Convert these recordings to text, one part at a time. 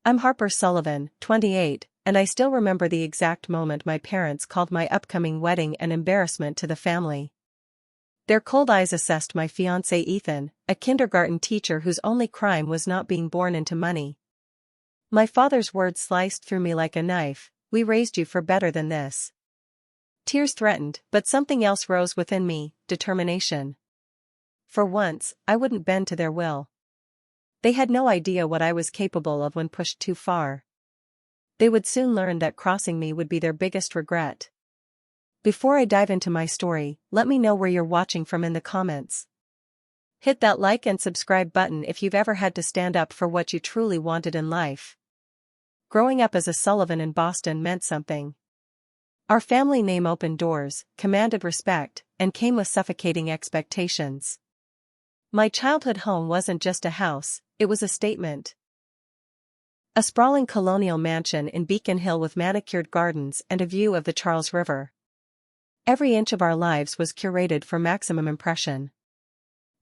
I'm Harper Sullivan, 28, and I still remember the exact moment my parents called my upcoming wedding an embarrassment to the family. Their cold eyes assessed my fiancé Ethan, a kindergarten teacher whose only crime was not being born into money. My father's words sliced through me like a knife, "We raised you for better than this." Tears threatened, but something else rose within me, determination. For once, I wouldn't bend to their will. They had no idea what I was capable of when pushed too far. They would soon learn that crossing me would be their biggest regret. Before I dive into my story, let me know where you're watching from in the comments. Hit that like and subscribe button if you've ever had to stand up for what you truly wanted in life. Growing up as a Sullivan in Boston meant something. Our family name opened doors, commanded respect, and came with suffocating expectations. My childhood home wasn't just a house, it was a statement. A sprawling colonial mansion in Beacon Hill with manicured gardens and a view of the Charles River. Every inch of our lives was curated for maximum impression.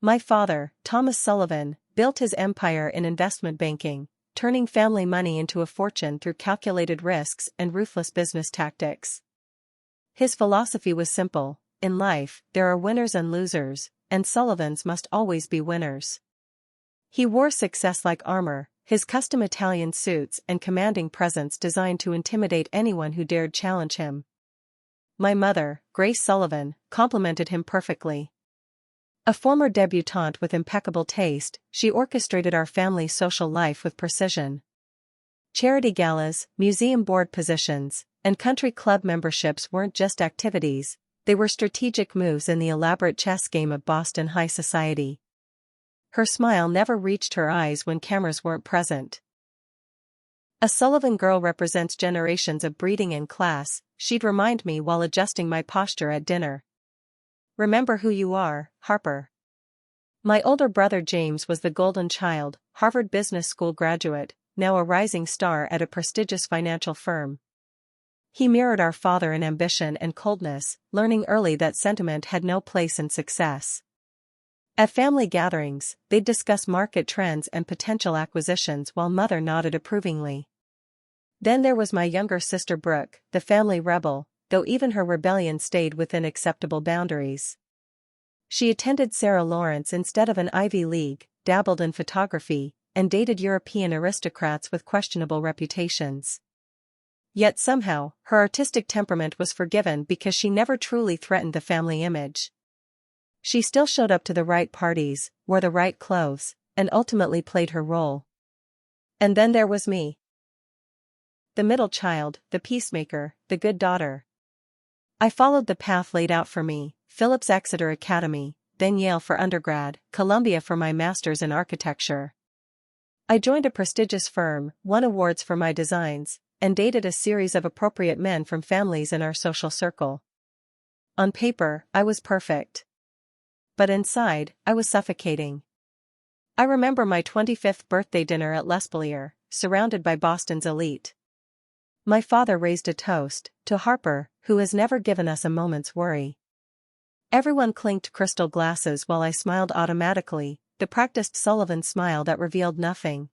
My father, Thomas Sullivan, built his empire in investment banking, turning family money into a fortune through calculated risks and ruthless business tactics. His philosophy was simple: in life, there are winners and losers, and Sullivans must always be winners. He wore success like armor, his custom Italian suits and commanding presence designed to intimidate anyone who dared challenge him. My mother, Grace Sullivan, complemented him perfectly. A former debutante with impeccable taste, she orchestrated our family's social life with precision. Charity galas, museum board positions, and country club memberships weren't just activities, they were strategic moves in the elaborate chess game of Boston high society. Her smile never reached her eyes when cameras weren't present. A Sullivan girl represents generations of breeding and class, she'd remind me while adjusting my posture at dinner. Remember who you are, Harper. My older brother James was the golden child, Harvard Business School graduate, now a rising star at a prestigious financial firm. He mirrored our father in ambition and coldness, learning early that sentiment had no place in success. At family gatherings, they'd discuss market trends and potential acquisitions while mother nodded approvingly. Then there was my younger sister Brooke, the family rebel, though even her rebellion stayed within acceptable boundaries. She attended Sarah Lawrence instead of an Ivy League, dabbled in photography, and dated European aristocrats with questionable reputations. Yet somehow, her artistic temperament was forgiven because she never truly threatened the family image. She still showed up to the right parties, wore the right clothes, and ultimately played her role. And then there was me. The middle child, the peacemaker, the good daughter. I followed the path laid out for me: Phillips Exeter Academy, then Yale for undergrad, Columbia for my master's in architecture. I joined a prestigious firm, won awards for my designs, and dated a series of appropriate men from families in our social circle. On paper, I was perfect. But inside, I was suffocating. I remember my 25th birthday dinner at L'Espalier, surrounded by Boston's elite. My father raised a toast to Harper, who has never given us a moment's worry. Everyone clinked crystal glasses while I smiled automatically, the practiced Sullivan smile that revealed nothing.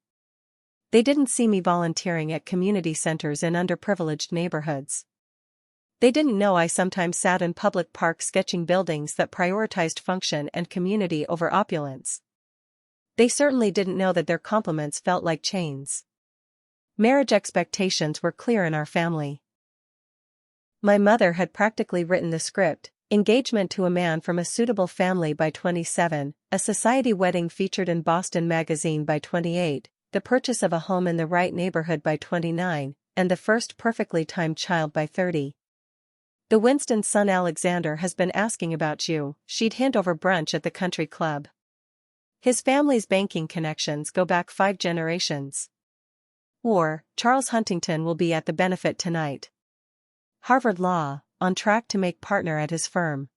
They didn't see me volunteering at community centers in underprivileged neighborhoods. They didn't know I sometimes sat in public parks sketching buildings that prioritized function and community over opulence. They certainly didn't know that their compliments felt like chains. Marriage expectations were clear in our family. My mother had practically written the script: engagement to a man from a suitable family by 27, a society wedding featured in Boston Magazine by 28, the purchase of a home in the right neighborhood by 29, and the first perfectly timed child by 30. The Winston's son Alexander has been asking about you, she'd hint over brunch at the country club. His family's banking connections go back 5 generations. Or, Charles Huntington will be at the benefit tonight. Harvard Law, on track to make partner at his firm.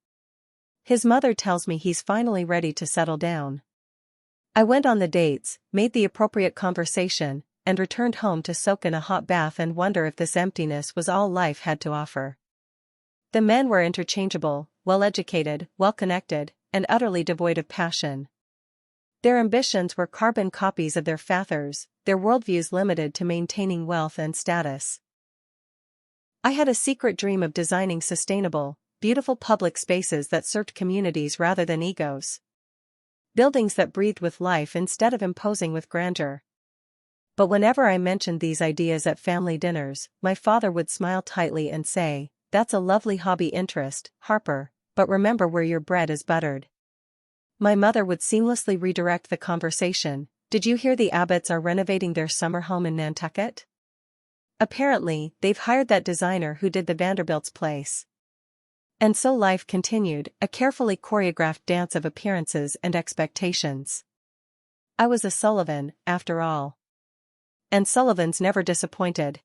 His mother tells me he's finally ready to settle down. I went on the dates, made the appropriate conversation, and returned home to soak in a hot bath and wonder if this emptiness was all life had to offer. The men were interchangeable, well-educated, well-connected, and utterly devoid of passion. Their ambitions were carbon copies of their fathers, their worldviews limited to maintaining wealth and status. I had a secret dream of designing sustainable, beautiful public spaces that served communities rather than egos. Buildings that breathed with life instead of imposing with grandeur. But whenever I mentioned these ideas at family dinners, my father would smile tightly and say, "That's a lovely hobby interest, Harper, but remember where your bread is buttered." My mother would seamlessly redirect the conversation. "Did you hear the Abbotts are renovating their summer home in Nantucket? Apparently, they've hired that designer who did the Vanderbilt's place." And so life continued, a carefully choreographed dance of appearances and expectations. I was a Sullivan, after all. And Sullivans never disappointed.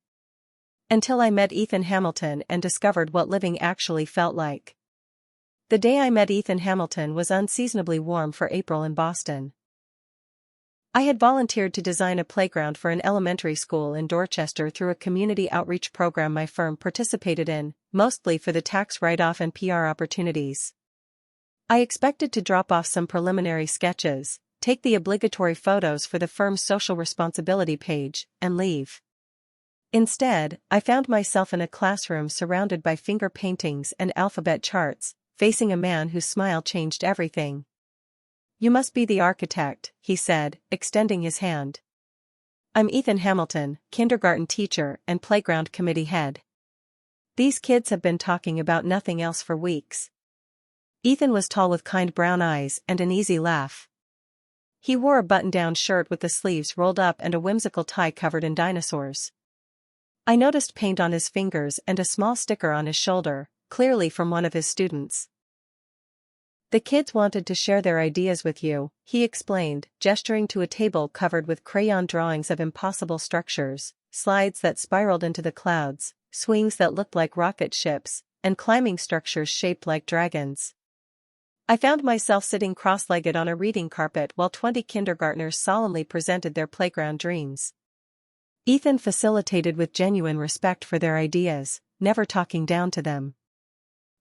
Until I met Ethan Hamilton and discovered what living actually felt like. The day I met Ethan Hamilton was unseasonably warm for April in Boston. I had volunteered to design a playground for an elementary school in Dorchester through a community outreach program my firm participated in, mostly for the tax write-off and PR opportunities. I expected to drop off some preliminary sketches, take the obligatory photos for the firm's social responsibility page, and leave. Instead, I found myself in a classroom surrounded by finger paintings and alphabet charts, facing a man whose smile changed everything. "You must be the architect," he said, extending his hand. "I'm Ethan Hamilton, kindergarten teacher and playground committee head. These kids have been talking about nothing else for weeks." Ethan was tall with kind brown eyes and an easy laugh. He wore a button-down shirt with the sleeves rolled up and a whimsical tie covered in dinosaurs. I noticed paint on his fingers and a small sticker on his shoulder, clearly from one of his students. "The kids wanted to share their ideas with you," he explained, gesturing to a table covered with crayon drawings of impossible structures, slides that spiraled into the clouds, swings that looked like rocket ships, and climbing structures shaped like dragons. I found myself sitting cross-legged on a reading carpet while 20 kindergartners solemnly presented their playground dreams. Ethan facilitated with genuine respect for their ideas, never talking down to them.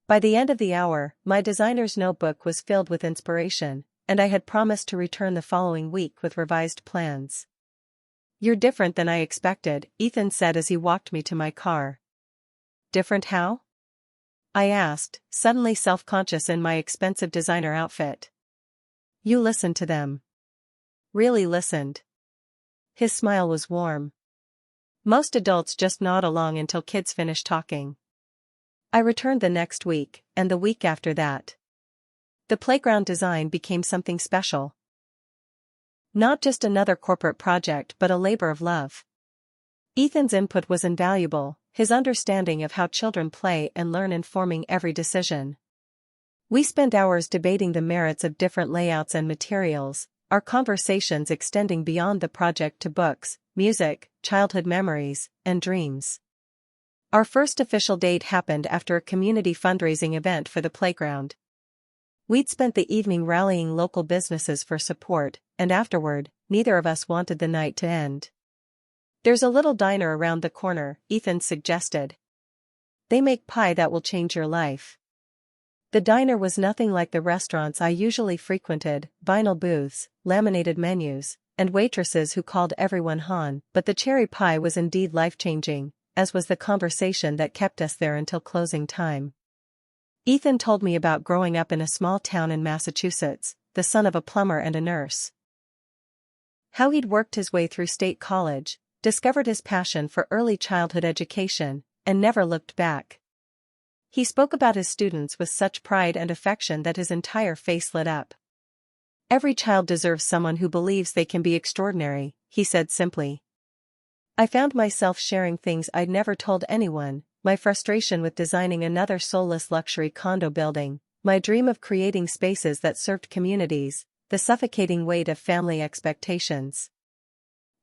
By the end of the hour, my designer's notebook was filled with inspiration, and I had promised to return the following week with revised plans. "You're different than I expected," Ethan said as he walked me to my car. "Different how?" I asked, suddenly self-conscious in my expensive designer outfit. "You listened to them." "Really listened." His smile was warm. "Most adults just nod along until kids finish talking." I returned the next week, and the week after that. The playground design became something special. Not just another corporate project but a labor of love. Ethan's input was invaluable, his understanding of how children play and learn informing every decision. We spent hours debating the merits of different layouts and materials, our conversations extending beyond the project to books, music, childhood memories, and dreams. Our first official date happened after a community fundraising event for the playground. We'd spent the evening rallying local businesses for support, and afterward, neither of us wanted the night to end. "There's a little diner around the corner," Ethan suggested. "They make pie that will change your life." The diner was nothing like the restaurants I usually frequented, vinyl booths, laminated menus, and waitresses who called everyone Han, but the cherry pie was indeed life-changing, as was the conversation that kept us there until closing time. Ethan told me about growing up in a small town in Massachusetts, the son of a plumber and a nurse. How he'd worked his way through state college, discovered his passion for early childhood education, and never looked back. He spoke about his students with such pride and affection that his entire face lit up. "Every child deserves someone who believes they can be extraordinary," he said simply. I found myself sharing things I'd never told anyone, my frustration with designing another soulless luxury condo building, my dream of creating spaces that served communities, the suffocating weight of family expectations.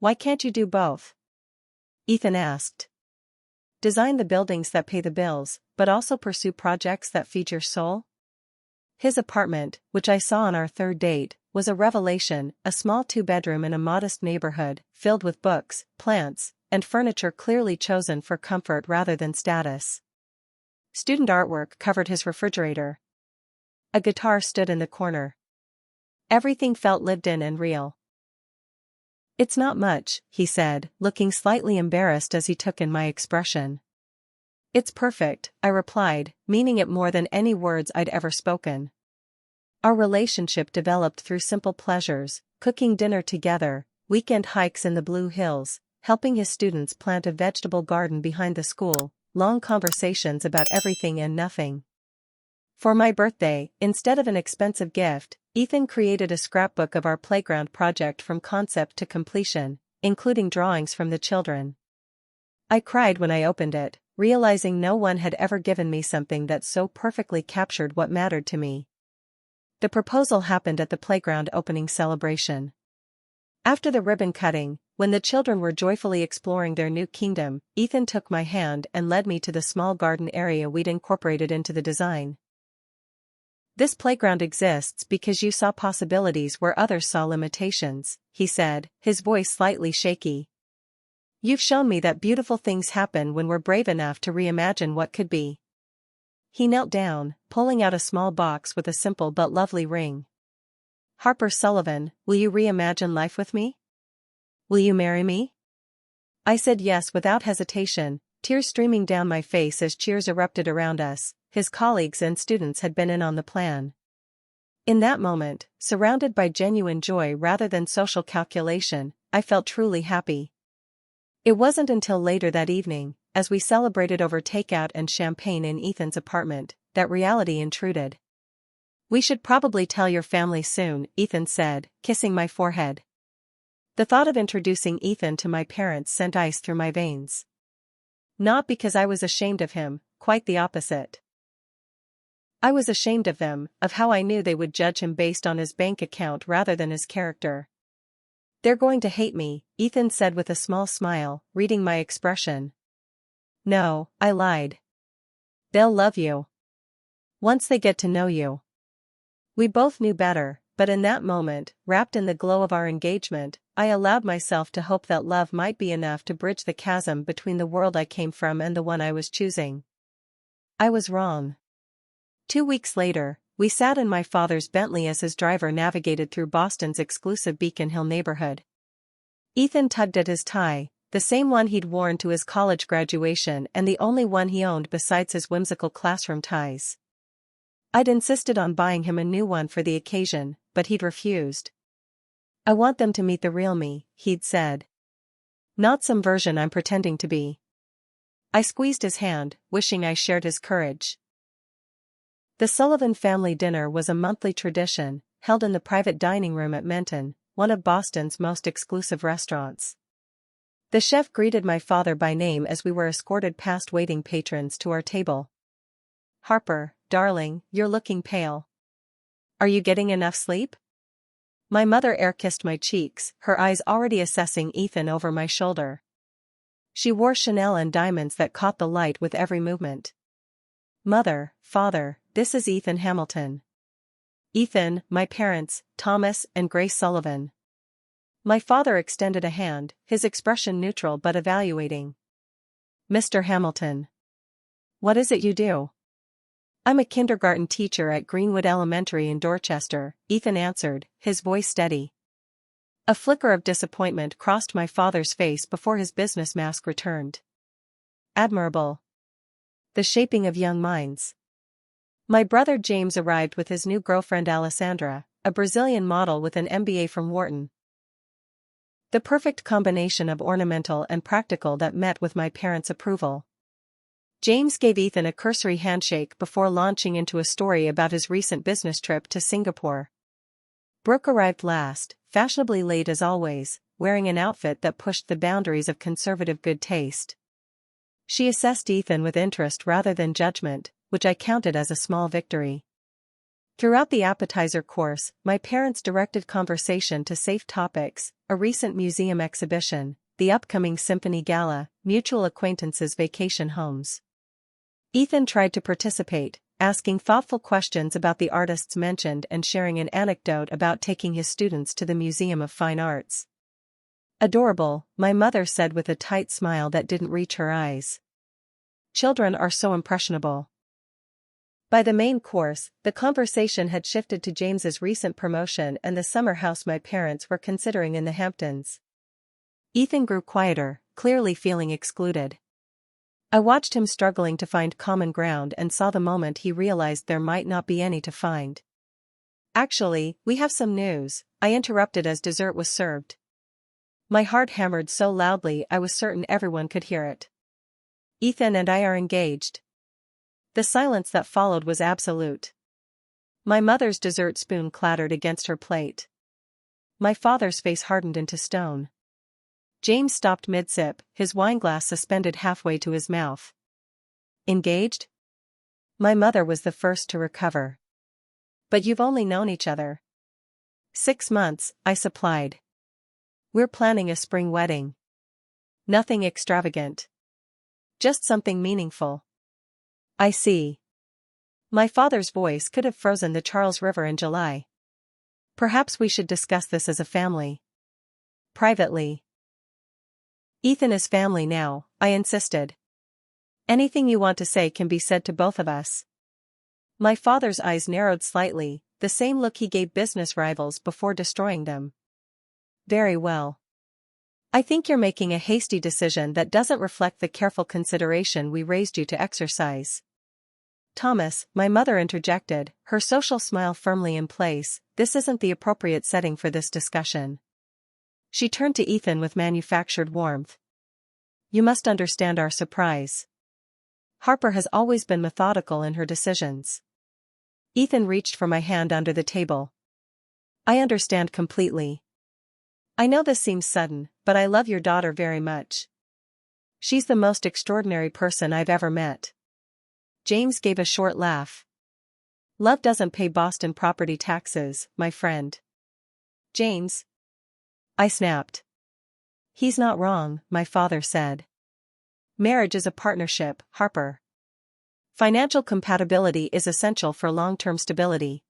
"Why can't you do both?" Ethan asked. "Design the buildings that pay the bills, but also pursue projects that feed your soul?" His apartment, which I saw on our third date, was a revelation, a small two-bedroom in a modest neighborhood, filled with books, plants, and furniture clearly chosen for comfort rather than status. Student artwork covered his refrigerator. A guitar stood in the corner. Everything felt lived in and real. "It's not much," he said, looking slightly embarrassed as he took in my expression. "It's perfect," I replied, meaning it more than any words I'd ever spoken. Our relationship developed through simple pleasures: cooking dinner together, weekend hikes in the Blue Hills, helping his students plant a vegetable garden behind the school, long conversations about everything and nothing. For my birthday, instead of an expensive gift, Ethan created a scrapbook of our playground project from concept to completion, including drawings from the children. I cried when I opened it, realizing no one had ever given me something that so perfectly captured what mattered to me. The proposal happened at the playground opening celebration. After the ribbon cutting, when the children were joyfully exploring their new kingdom, Ethan took my hand and led me to the small garden area we'd incorporated into the design. "This playground exists because you saw possibilities where others saw limitations," he said, his voice slightly shaky. "You've shown me that beautiful things happen when we're brave enough to reimagine what could be." He knelt down, pulling out a small box with a simple but lovely ring. "Harper Sullivan, will you reimagine life with me? Will you marry me?" I said yes without hesitation, tears streaming down my face as cheers erupted around us. His colleagues and students had been in on the plan. In that moment, surrounded by genuine joy rather than social calculation, I felt truly happy. It wasn't until later that evening, as we celebrated over takeout and champagne in Ethan's apartment, that reality intruded. "We should probably tell your family soon," Ethan said, kissing my forehead. The thought of introducing Ethan to my parents sent ice through my veins. Not because I was ashamed of him, quite the opposite. I was ashamed of them, of how I knew they would judge him based on his bank account rather than his character. "They're going to hate me," Ethan said with a small smile, reading my expression. "No," I lied. "They'll love you. Once they get to know you." We both knew better, but in that moment, wrapped in the glow of our engagement, I allowed myself to hope that love might be enough to bridge the chasm between the world I came from and the one I was choosing. I was wrong. 2 weeks later, we sat in my father's Bentley as his driver navigated through Boston's exclusive Beacon Hill neighborhood. Ethan tugged at his tie, the same one he'd worn to his college graduation and the only one he owned besides his whimsical classroom ties. I'd insisted on buying him a new one for the occasion, but he'd refused. "I want them to meet the real me," he'd said. "Not some version I'm pretending to be." I squeezed his hand, wishing I shared his courage. The Sullivan family dinner was a monthly tradition, held in the private dining room at Menton, one of Boston's most exclusive restaurants. The chef greeted my father by name as we were escorted past waiting patrons to our table. "Harper, darling, you're looking pale. Are you getting enough sleep?" My mother air-kissed my cheeks, her eyes already assessing Ethan over my shoulder. She wore Chanel and diamonds that caught the light with every movement. "Mother, father, this is Ethan Hamilton." Ethan, my parents, Thomas and Grace Sullivan. My father extended a hand, his expression neutral but evaluating. "Mr. Hamilton. What is it you do?" "I'm a kindergarten teacher at Greenwood Elementary in Dorchester," Ethan answered, his voice steady. A flicker of disappointment crossed my father's face before his business mask returned. Admirable. The shaping of young minds. My brother James arrived with his new girlfriend Alessandra, a Brazilian model with an MBA from Wharton. The perfect combination of ornamental and practical that met with my parents' approval. James gave Ethan a cursory handshake before launching into a story about his recent business trip to Singapore. Brooke arrived last, fashionably late as always, wearing an outfit that pushed the boundaries of conservative good taste. She assessed Ethan with interest rather than judgment, which I counted as a small victory. Throughout the appetizer course, my parents directed conversation to safe topics: a recent museum exhibition, the upcoming symphony gala, mutual acquaintances' vacation homes. Ethan tried to participate, asking thoughtful questions about the artists mentioned and sharing an anecdote about taking his students to the Museum of Fine Arts. "Adorable," my mother said with a tight smile that didn't reach her eyes. "Children are so impressionable." By the main course, the conversation had shifted to James's recent promotion and the summer house my parents were considering in the Hamptons. Ethan grew quieter, clearly feeling excluded. I watched him struggling to find common ground and saw the moment he realized there might not be any to find. "Actually, we have some news," I interrupted as dessert was served. My heart hammered so loudly I was certain everyone could hear it. "Ethan and I are engaged." The silence that followed was absolute. My mother's dessert spoon clattered against her plate. My father's face hardened into stone. James stopped mid-sip, his wineglass suspended halfway to his mouth. "Engaged?" My mother was the first to recover. "But you've only known each other." "6 months," I supplied. "We're planning a spring wedding. Nothing extravagant. Just something meaningful." "I see." My father's voice could have frozen the Charles River in July. "Perhaps we should discuss this as a family. Privately." "Ethan is family now," I insisted. "Anything you want to say can be said to both of us." My father's eyes narrowed slightly, the same look he gave business rivals before destroying them. "Very well. I think you're making a hasty decision that doesn't reflect the careful consideration we raised you to exercise." "Thomas," my mother interjected, her social smile firmly in place, "this isn't the appropriate setting for this discussion." She turned to Ethan with manufactured warmth. "You must understand our surprise. Harper has always been methodical in her decisions." Ethan reached for my hand under the table. "I understand completely. I know this seems sudden, but I love your daughter very much. She's the most extraordinary person I've ever met." James gave a short laugh. "Love doesn't pay Boston property taxes, my friend." "James?" I snapped. "He's not wrong," my father said. "Marriage is a partnership, Harper. Financial compatibility is essential for long-term stability."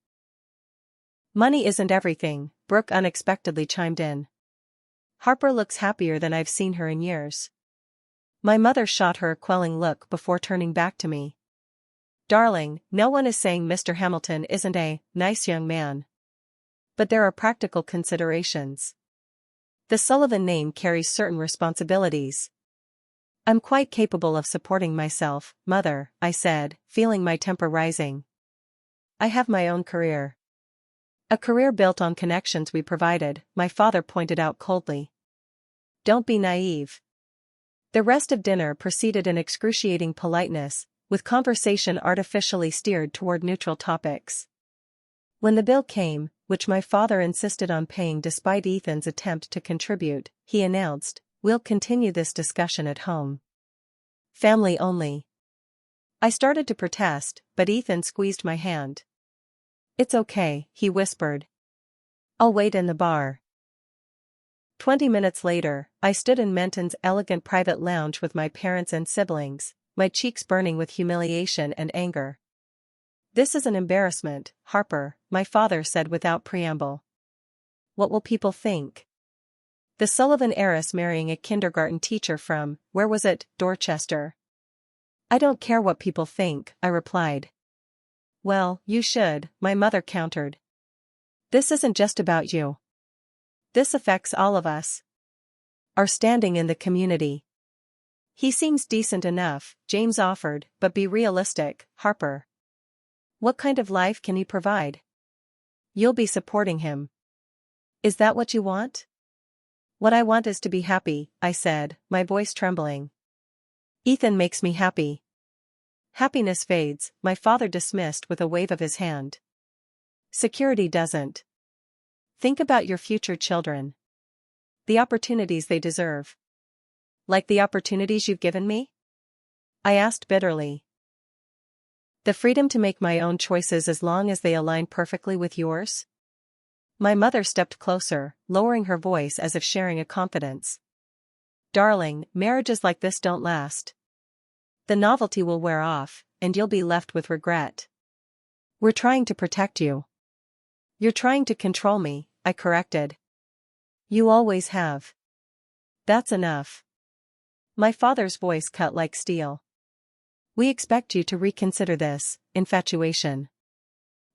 "Money isn't everything," Brooke unexpectedly chimed in. "Harper looks happier than I've seen her in years." My mother shot her a quelling look before turning back to me. "Darling, no one is saying Mr. Hamilton isn't a nice young man. But there are practical considerations. The Sullivan name carries certain responsibilities." "I'm quite capable of supporting myself, Mother," I said, feeling my temper rising. "I have my own career." "A career built on connections we provided," my father pointed out coldly. "Don't be naive." The rest of dinner proceeded in excruciating politeness, with conversation artificially steered toward neutral topics. When the bill came, which my father insisted on paying despite Ethan's attempt to contribute, he announced, "We'll continue this discussion at home. Family only." I started to protest, but Ethan squeezed my hand. "It's okay," he whispered. "I'll wait in the bar." 20 minutes later, I stood in Menton's elegant private lounge with my parents and siblings, my cheeks burning with humiliation and anger. "This is an embarrassment, Harper," my father said without preamble. "What will people think? The Sullivan heiress marrying a kindergarten teacher from, where was it, Dorchester?" "I don't care what people think," I replied. "Well, you should," my mother countered. "This isn't just about you. This affects all of us. Our standing in the community." "He seems decent enough," James offered, "but be realistic, Harper. What kind of life can he provide? You'll be supporting him. Is that what you want?" "What I want is to be happy," I said, my voice trembling. "Ethan makes me happy." "Happiness fades," my father dismissed with a wave of his hand. "Security doesn't. Think about your future children. The opportunities they deserve." "Like the opportunities you've given me?" I asked bitterly. "The freedom to make my own choices as long as they align perfectly with yours?" My mother stepped closer, lowering her voice as if sharing a confidence. "Darling, marriages like this don't last. The novelty will wear off, and you'll be left with regret. We're trying to protect you." "You're trying to control me," I corrected. "You always have." "That's enough." My father's voice cut like steel. We expect you to reconsider this infatuation.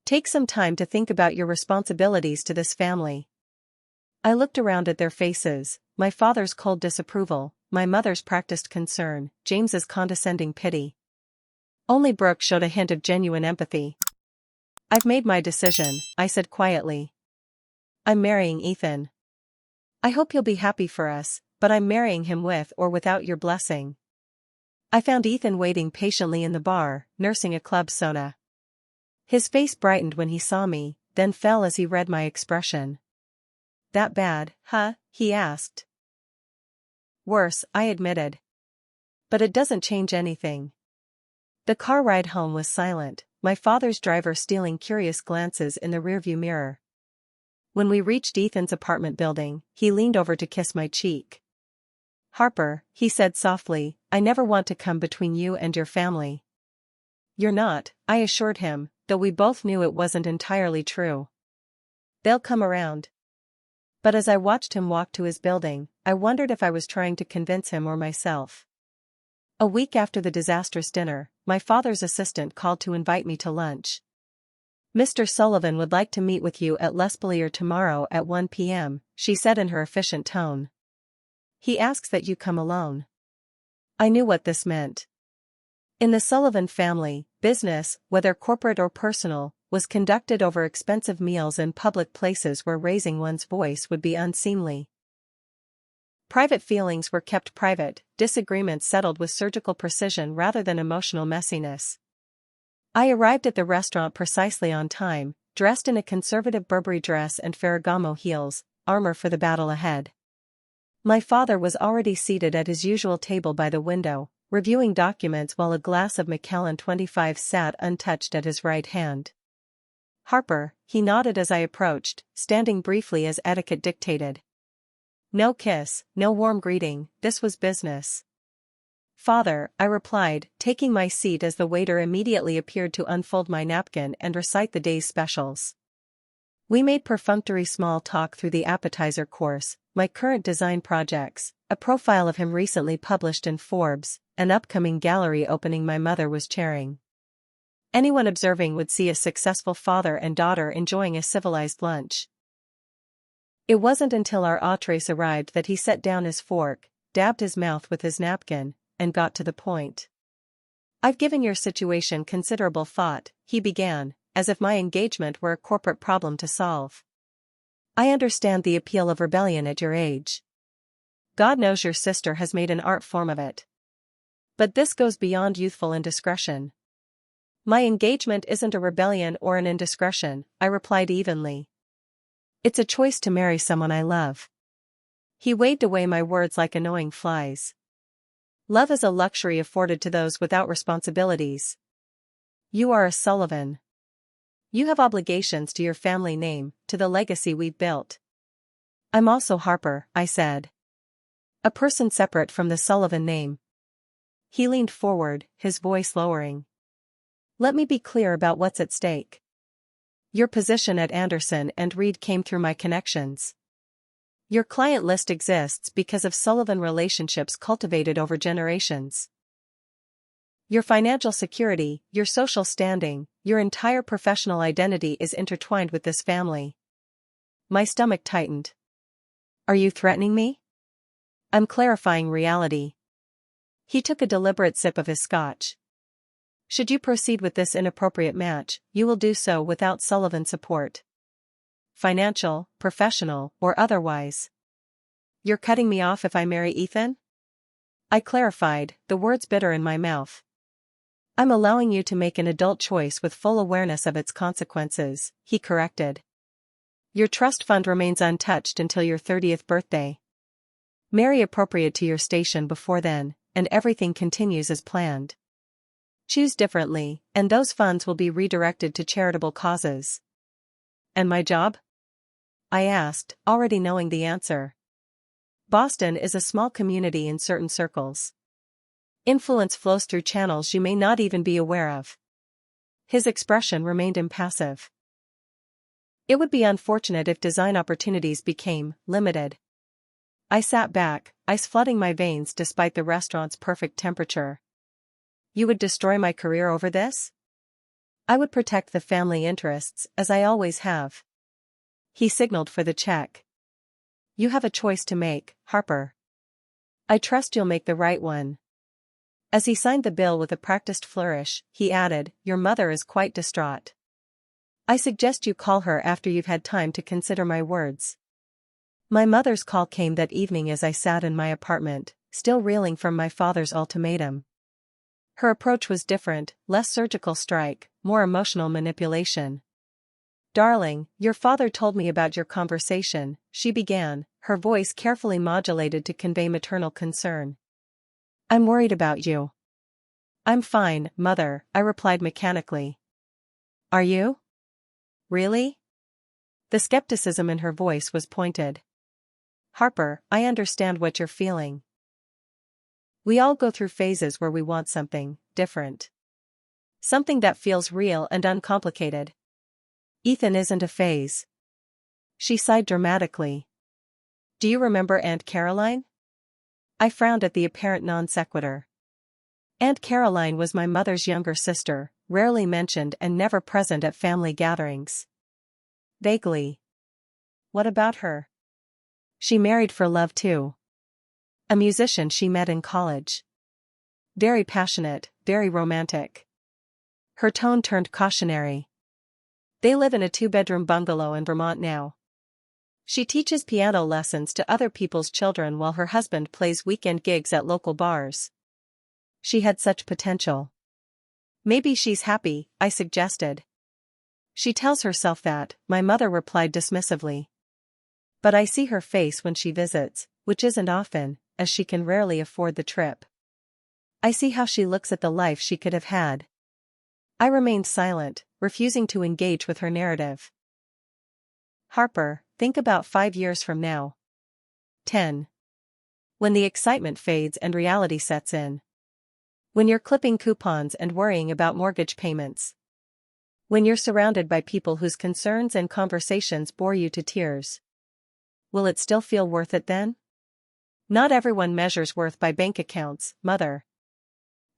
Take some time to think about your responsibilities to this family. I looked around at their faces, my father's cold disapproval, my mother's practiced concern, James's condescending pity. Only Brooke showed a hint of genuine empathy. I've made my decision, I said quietly. I'm marrying Ethan. I hope you'll be happy for us, but I'm marrying him with or without your blessing. I found Ethan waiting patiently in the bar, nursing a club soda. His face brightened when he saw me, then fell as he read my expression. That bad, huh? He asked. Worse, I admitted. But it doesn't change anything. The car ride home was silent, my father's driver stealing curious glances in the rearview mirror. When we reached Ethan's apartment building, he leaned over to kiss my cheek. Harper, he said softly, I never want to come between you and your family. You're not, I assured him, though we both knew it wasn't entirely true. They'll come around. But as I watched him walk to his building, I wondered if I was trying to convince him or myself. A week after the disastrous dinner, my father's assistant called to invite me to lunch. Mr. Sullivan would like to meet with you at L'Espalier tomorrow at 1 p.m., she said in her efficient tone. He asks that you come alone. I knew what this meant. In the Sullivan family, business, whether corporate or personal, was conducted over expensive meals in public places where raising one's voice would be unseemly. Private feelings were kept private, disagreements settled with surgical precision rather than emotional messiness. I arrived at the restaurant precisely on time, dressed in a conservative Burberry dress and Ferragamo heels, armor for the battle ahead. My father was already seated at his usual table by the window, reviewing documents while a glass of Macallan 25 sat untouched at his right hand. Harper, he nodded as I approached, standing briefly as etiquette dictated. No kiss, no warm greeting, this was business. Father, I replied, taking my seat as the waiter immediately appeared to unfold my napkin and recite the day's specials. We made perfunctory small talk through the appetizer course, my current design projects, a profile of him recently published in Forbes, an upcoming gallery opening my mother was chairing. Anyone observing would see a successful father and daughter enjoying a civilized lunch. It wasn't until our entrees arrived that he set down his fork, dabbed his mouth with his napkin, and got to the point. I've given your situation considerable thought, he began, as if my engagement were a corporate problem to solve. I understand the appeal of rebellion at your age. God knows your sister has made an art form of it. But this goes beyond youthful indiscretion. My engagement isn't a rebellion or an indiscretion, I replied evenly. It's a choice to marry someone I love. He waved away my words like annoying flies. Love is a luxury afforded to those without responsibilities. You are a Sullivan. You have obligations to your family name, to the legacy we've built. I'm also Harper, I said. A person separate from the Sullivan name. He leaned forward, his voice lowering. Let me be clear about what's at stake. Your position at Anderson and Reed came through my connections. Your client list exists because of Sullivan relationships cultivated over generations. Your financial security, your social standing, your entire professional identity is intertwined with this family. My stomach tightened. Are you threatening me? I'm clarifying reality. He took a deliberate sip of his scotch. Should you proceed with this inappropriate match, you will do so without Sullivan support. Financial, professional, or otherwise. You're cutting me off if I marry Ethan? I clarified, the words bitter in my mouth. I'm allowing you to make an adult choice with full awareness of its consequences, he corrected. Your trust fund remains untouched until your 30th birthday. Marry appropriate to your station before then, and everything continues as planned. Choose differently, and those funds will be redirected to charitable causes. And my job? I asked, already knowing the answer. Boston is a small community in certain circles. Influence flows through channels you may not even be aware of. His expression remained impassive. It would be unfortunate if design opportunities became limited. I sat back, ice flooding my veins despite the restaurant's perfect temperature. You would destroy my career over this? I would protect the family interests, as I always have. He signaled for the check. You have a choice to make, Harper. I trust you'll make the right one. As he signed the bill with a practiced flourish, he added, Your mother is quite distraught. I suggest you call her after you've had time to consider my words. My mother's call came that evening as I sat in my apartment, still reeling from my father's ultimatum. Her approach was different, less surgical strike, more emotional manipulation. Darling, your father told me about your conversation, she began, her voice carefully modulated to convey maternal concern. I'm worried about you. I'm fine, Mother, I replied mechanically. Are you? Really? The skepticism in her voice was pointed. Harper, I understand what you're feeling. We all go through phases where we want something different. Something that feels real and uncomplicated. Ethan isn't a phase. She sighed dramatically. Do you remember Aunt Caroline? I frowned at the apparent non sequitur. Aunt Caroline was my mother's younger sister, rarely mentioned and never present at family gatherings. Vaguely. What about her? She married for love too. A musician she met in college. Very passionate, very romantic. Her tone turned cautionary. They live in a 2-bedroom bungalow in Vermont now. She teaches piano lessons to other people's children while her husband plays weekend gigs at local bars. She had such potential. Maybe she's happy, I suggested. She tells herself that, my mother replied dismissively. But I see her face when she visits, which isn't often, as she can rarely afford the trip. I see how she looks at the life she could have had. I remained silent, refusing to engage with her narrative. Harper, think about 5 years from now. 10. When the excitement fades and reality sets in. When you're clipping coupons and worrying about mortgage payments. When you're surrounded by people whose concerns and conversations bore you to tears. Will it still feel worth it then? Not everyone measures worth by bank accounts, Mother.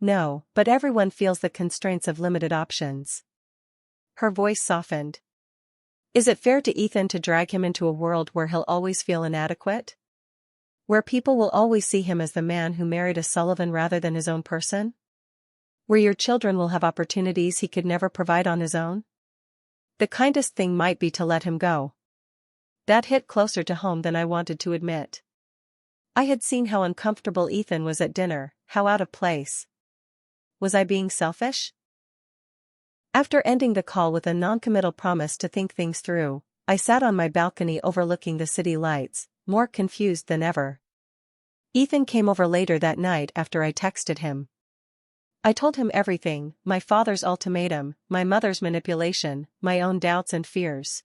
No, but everyone feels the constraints of limited options. Her voice softened. Is it fair to Ethan to drag him into a world where he'll always feel inadequate? Where people will always see him as the man who married a Sullivan rather than his own person? Where your children will have opportunities he could never provide on his own? The kindest thing might be to let him go. That hit closer to home than I wanted to admit. I had seen how uncomfortable Ethan was at dinner, how out of place. Was I being selfish? After ending the call with a non-committal promise to think things through, I sat on my balcony overlooking the city lights, more confused than ever. Ethan came over later that night after I texted him. I told him everything, my father's ultimatum, my mother's manipulation, my own doubts and fears.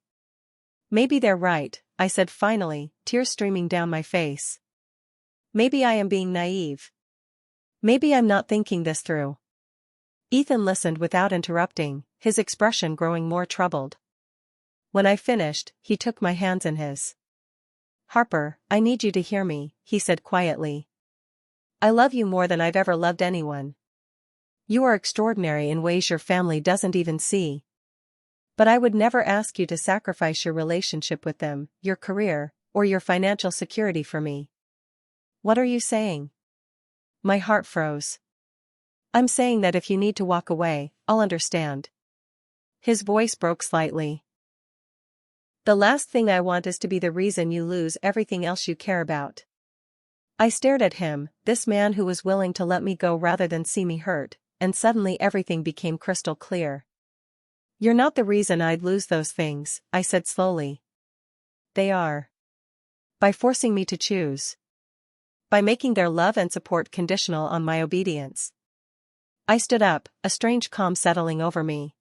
Maybe they're right, I said finally, tears streaming down my face. Maybe I am being naive. Maybe I'm not thinking this through. Ethan listened without interrupting, his expression growing more troubled. When I finished, he took my hands in his. Harper, I need you to hear me, he said quietly. I love you more than I've ever loved anyone. You are extraordinary in ways your family doesn't even see. But I would never ask you to sacrifice your relationship with them, your career, or your financial security for me. What are you saying? My heart froze. I'm saying that if you need to walk away, I'll understand. His voice broke slightly. The last thing I want is to be the reason you lose everything else you care about. I stared at him, this man who was willing to let me go rather than see me hurt, and suddenly everything became crystal clear. You're not the reason I'd lose those things, I said slowly. They are. By forcing me to choose. By making their love and support conditional on my obedience. I stood up, a strange calm settling over me.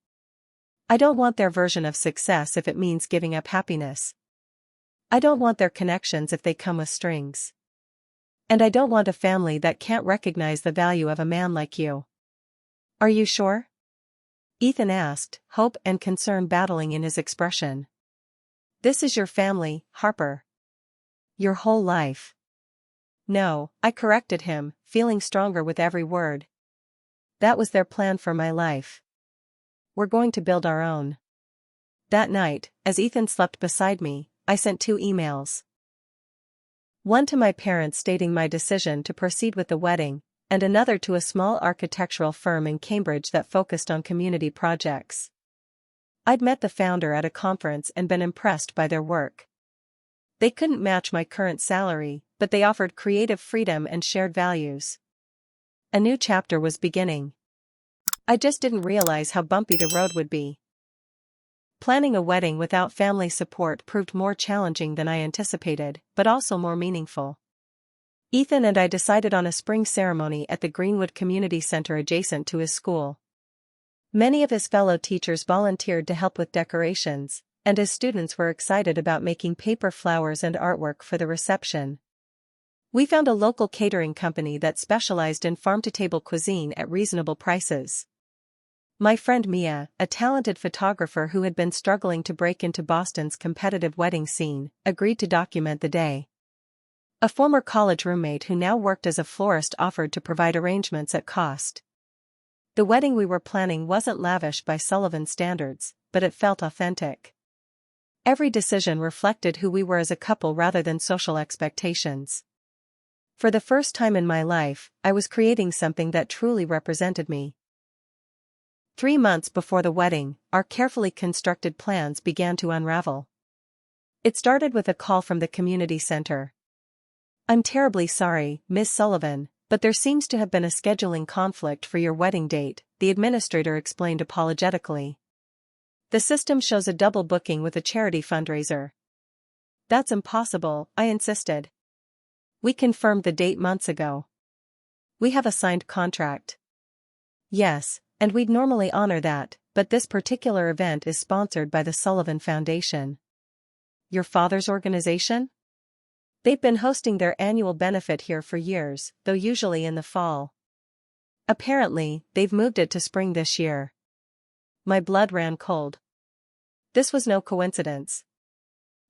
I don't want their version of success if it means giving up happiness. I don't want their connections if they come with strings. And I don't want a family that can't recognize the value of a man like you. Are you sure? Ethan asked, hope and concern battling in his expression. This is your family, Harper. Your whole life. No, I corrected him, feeling stronger with every word. That was their plan for my life. We're going to build our own. That night, as Ethan slept beside me, I sent 2 emails. One to my parents stating my decision to proceed with the wedding, and another to a small architectural firm in Cambridge that focused on community projects. I'd met the founder at a conference and been impressed by their work. They couldn't match my current salary, but they offered creative freedom and shared values. A new chapter was beginning. I just didn't realize how bumpy the road would be. Planning a wedding without family support proved more challenging than I anticipated, but also more meaningful. Ethan and I decided on a spring ceremony at the Greenwood Community Center adjacent to his school. Many of his fellow teachers volunteered to help with decorations, and his students were excited about making paper flowers and artwork for the reception. We found a local catering company that specialized in farm-to-table cuisine at reasonable prices. My friend Mia, a talented photographer who had been struggling to break into Boston's competitive wedding scene, agreed to document the day. A former college roommate who now worked as a florist offered to provide arrangements at cost. The wedding we were planning wasn't lavish by Sullivan standards, but it felt authentic. Every decision reflected who we were as a couple rather than social expectations. For the first time in my life, I was creating something that truly represented me. 3 months before the wedding, our carefully constructed plans began to unravel. It started with a call from the community center. "I'm terribly sorry, Ms. Sullivan, but there seems to have been a scheduling conflict for your wedding date," the administrator explained apologetically. "The system shows a double booking with a charity fundraiser." "That's impossible," I insisted. "We confirmed the date months ago. We have a signed contract." "Yes, and we'd normally honor that, but this particular event is sponsored by the Sullivan Foundation." "Your father's organization?" "They've been hosting their annual benefit here for years, though usually in the fall. Apparently, they've moved it to spring this year." My blood ran cold. This was no coincidence.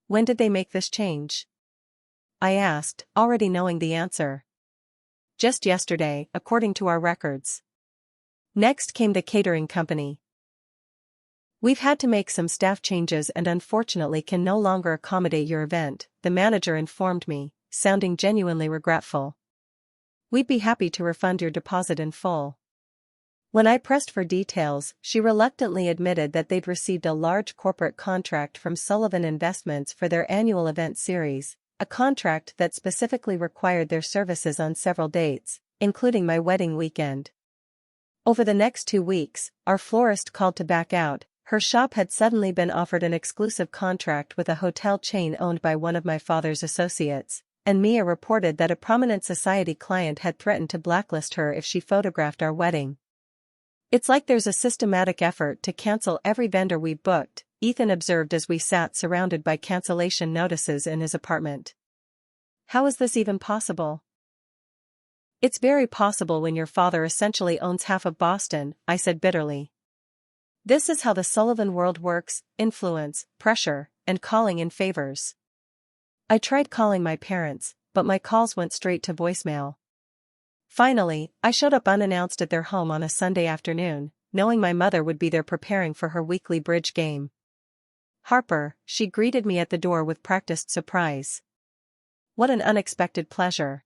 "When did they make this change?" I asked, already knowing the answer. "Just yesterday, according to our records." Next came the catering company. "We've had to make some staff changes and unfortunately can no longer accommodate your event," the manager informed me, sounding genuinely regretful. "We'd be happy to refund your deposit in full." When I pressed for details, she reluctantly admitted that they'd received a large corporate contract from Sullivan Investments for their annual event series, a contract that specifically required their services on several dates, including my wedding weekend. Over the next 2 weeks, our florist called to back out. Her shop had suddenly been offered an exclusive contract with a hotel chain owned by one of my father's associates, and Mia reported that a prominent society client had threatened to blacklist her if she photographed our wedding. "It's like there's a systematic effort to cancel every vendor we've booked," Ethan observed as we sat surrounded by cancellation notices in his apartment. "How is this even possible?" "It's very possible when your father essentially owns half of Boston," I said bitterly. "This is how the Sullivan world works: influence, pressure, and calling in favors." I tried calling my parents, but my calls went straight to voicemail. Finally, I showed up unannounced at their home on a Sunday afternoon, knowing my mother would be there preparing for her weekly bridge game. "Harper," she greeted me at the door with practiced surprise. "What an unexpected pleasure."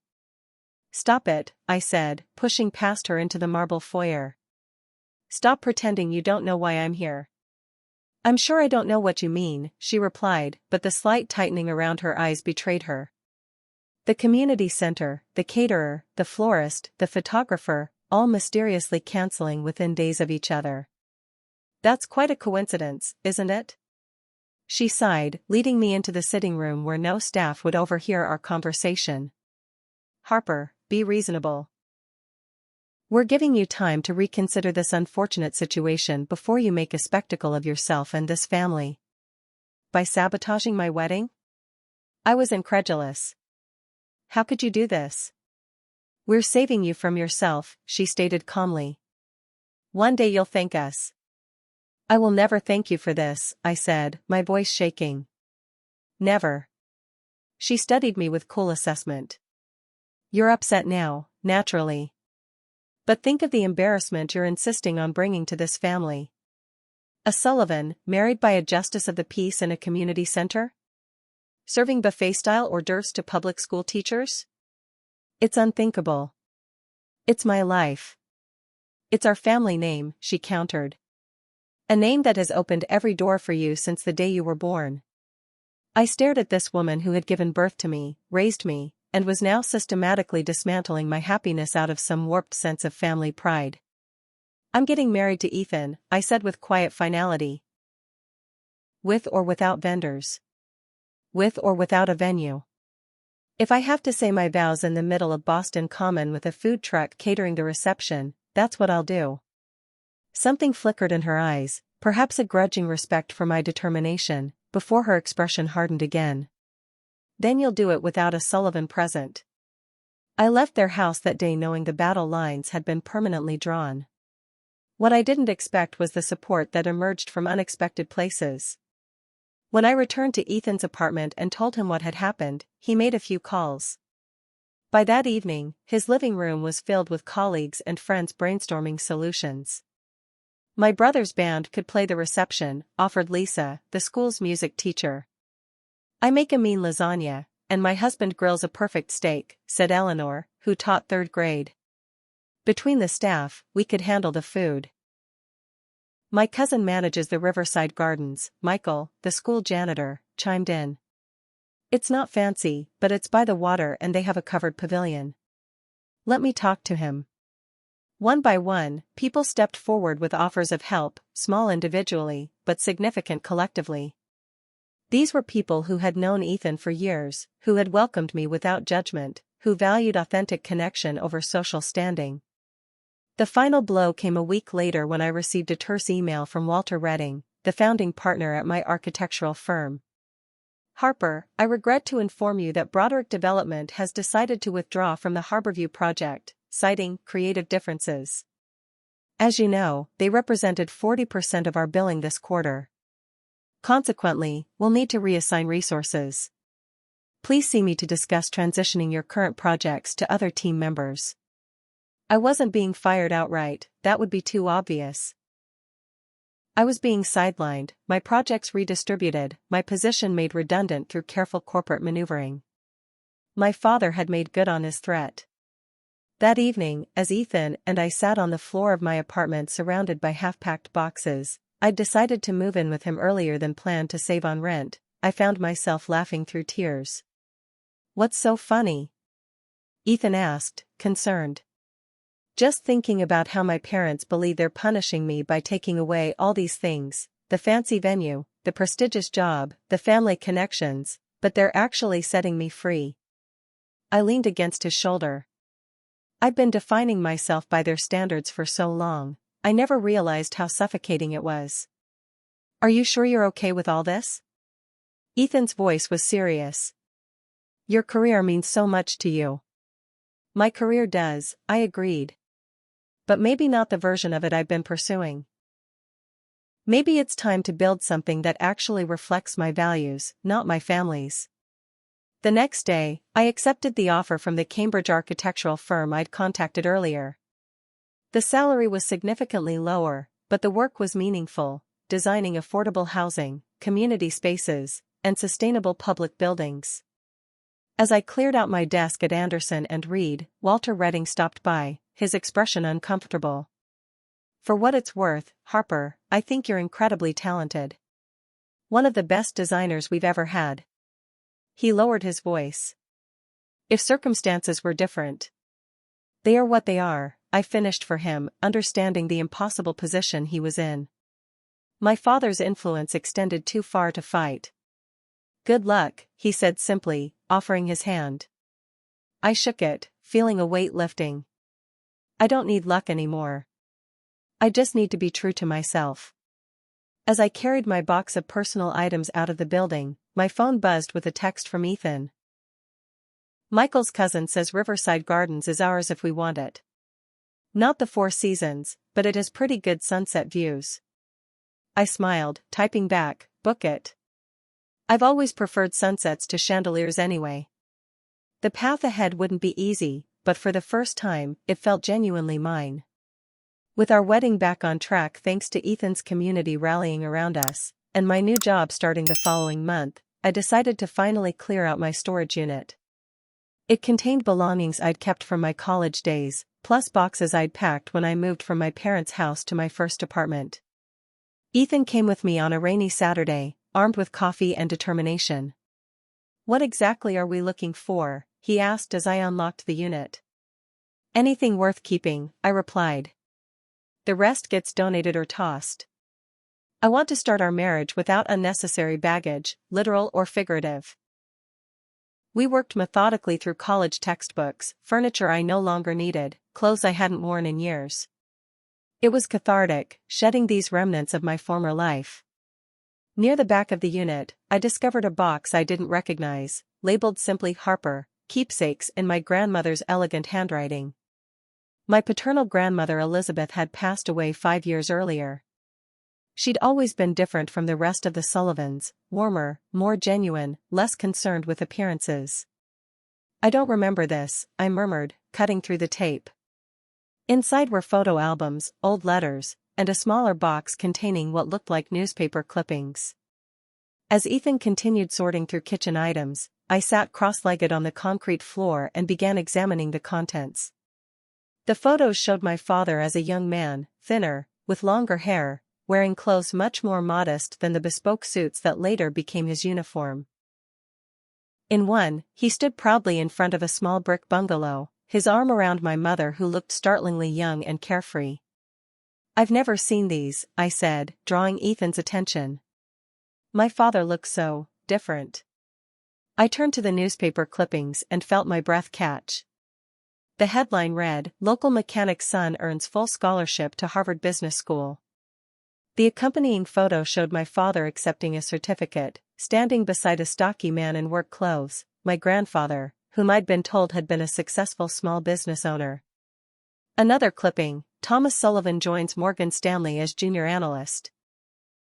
"Stop it," I said, pushing past her into the marble foyer. "Stop pretending you don't know why I'm here." "I'm sure I don't know what you mean," she replied, but the slight tightening around her eyes betrayed her. The community center, the caterer, the florist, the photographer, all mysteriously canceling within days of each other. "That's quite a coincidence, isn't it?" She sighed, leading me into the sitting room where no staff would overhear our conversation. "Harper, be reasonable. We're giving you time to reconsider this unfortunate situation before you make a spectacle of yourself and this family." "By sabotaging my wedding?" I was incredulous. "How could you do this?" "We're saving you from yourself," she stated calmly. "One day you'll thank us." "I will never thank you for this," I said, my voice shaking. "Never." She studied me with cool assessment. "You're upset now, naturally. But think of the embarrassment you're insisting on bringing to this family. A Sullivan, married by a justice of the peace in a community center? Serving buffet-style hors d'oeuvres to public school teachers? It's unthinkable. It's my life. It's our family name, she countered. A name that has opened every door for you since the day you were born. I stared at this woman who had given birth to me, raised me, and was now systematically dismantling my happiness out of some warped sense of family pride. I'm getting married to Ethan, I said with quiet finality. With or without vendors. With or without a venue. If I have to say my vows in the middle of Boston Common with a food truck catering the reception, that's what I'll do. Something flickered in her eyes, perhaps a grudging respect for my determination, before her expression hardened again. Then you'll do it without a Sullivan present. I left their house that day knowing the battle lines had been permanently drawn. What I didn't expect was the support that emerged from unexpected places. When I returned to Ethan's apartment and told him what had happened, he made a few calls. By that evening, his living room was filled with colleagues and friends brainstorming solutions. My brother's band could play the reception, offered Lisa, the school's music teacher. I make a mean lasagna, and my husband grills a perfect steak, said Eleanor, who taught 3rd grade. Between the staff, we could handle the food. My cousin manages the Riverside Gardens, Michael, the school janitor, chimed in. It's not fancy, but it's by the water and they have a covered pavilion. Let me talk to him. One by one, people stepped forward with offers of help, small individually, but significant collectively. These were people who had known Ethan for years, who had welcomed me without judgment, who valued authentic connection over social standing. The final blow came a week later when I received a terse email from Walter Redding, the founding partner at my architectural firm. Harper, I regret to inform you that Broderick Development has decided to withdraw from the Harborview project, citing creative differences. As you know, they represented 40% of our billing this quarter. Consequently, we'll need to reassign resources. Please see me to discuss transitioning your current projects to other team members. I wasn't being fired outright, that would be too obvious. I was being sidelined, my projects redistributed, my position made redundant through careful corporate maneuvering. My father had made good on his threat. That evening, as Ethan and I sat on the floor of my apartment surrounded by half-packed boxes, I'd decided to move in with him earlier than planned to save on rent. I found myself laughing through tears. What's so funny? Ethan asked, concerned. Just thinking about how my parents believe they're punishing me by taking away all these things, the fancy venue, the prestigious job, the family connections, but they're actually setting me free. I leaned against his shoulder. I'd been defining myself by their standards for so long, I never realized how suffocating it was. Are you sure you're okay with all this? Ethan's voice was serious. Your career means so much to you. My career does, I agreed. But maybe not the version of it I've been pursuing. Maybe it's time to build something that actually reflects my values, not my family's. The next day, I accepted the offer from the Cambridge architectural firm I'd contacted earlier. The salary was significantly lower, but the work was meaningful, designing affordable housing, community spaces, and sustainable public buildings. As I cleared out my desk at Anderson and Reed, Walter Redding stopped by, his expression uncomfortable. For what it's worth, Harper, I think you're incredibly talented. One of the best designers we've ever had. He lowered his voice. If circumstances were different. They are what they are, I finished for him, understanding the impossible position he was in. My father's influence extended too far to fight. Good luck, he said simply, offering his hand. I shook it, feeling a weight lifting. I don't need luck anymore. I just need to be true to myself. As I carried my box of personal items out of the building, my phone buzzed with a text from Ethan. Michael's cousin says Riverside Gardens is ours if we want it. Not the Four Seasons, but it has pretty good sunset views. I smiled, typing back, book it. I've always preferred sunsets to chandeliers anyway. The path ahead wouldn't be easy, but for the first time, it felt genuinely mine. With our wedding back on track thanks to Ethan's community rallying around us, and my new job starting the following month, I decided to finally clear out my storage unit. It contained belongings I'd kept from my college days, plus boxes I'd packed when I moved from my parents' house to my first apartment. Ethan came with me on a rainy Saturday, armed with coffee and determination. "What exactly are we looking for?" he asked as I unlocked the unit. "Anything worth keeping," I replied. "The rest gets donated or tossed. I want to start our marriage without unnecessary baggage, literal or figurative." We worked methodically through college textbooks, furniture I no longer needed, clothes I hadn't worn in years. It was cathartic, shedding these remnants of my former life. Near the back of the unit, I discovered a box I didn't recognize, labeled simply Harper, keepsakes in my grandmother's elegant handwriting. My paternal grandmother Elizabeth had passed away 5 years earlier. She'd always been different from the rest of the Sullivans, warmer, more genuine, less concerned with appearances. "I don't remember this," I murmured, cutting through the tape. Inside were photo albums, old letters, and a smaller box containing what looked like newspaper clippings. As Ethan continued sorting through kitchen items, I sat cross-legged on the concrete floor and began examining the contents. The photos showed my father as a young man, thinner, with longer hair, wearing clothes much more modest than the bespoke suits that later became his uniform. In one, he stood proudly in front of a small brick bungalow, his arm around my mother who looked startlingly young and carefree. "I've never seen these," I said, drawing Ethan's attention. "My father looks so different." I turned to the newspaper clippings and felt my breath catch. The headline read, "Local mechanic's son earns full scholarship to Harvard Business School." The accompanying photo showed my father accepting a certificate, standing beside a stocky man in work clothes, my grandfather, whom I'd been told had been a successful small business owner. Another clipping, "Thomas Sullivan joins Morgan Stanley as junior analyst."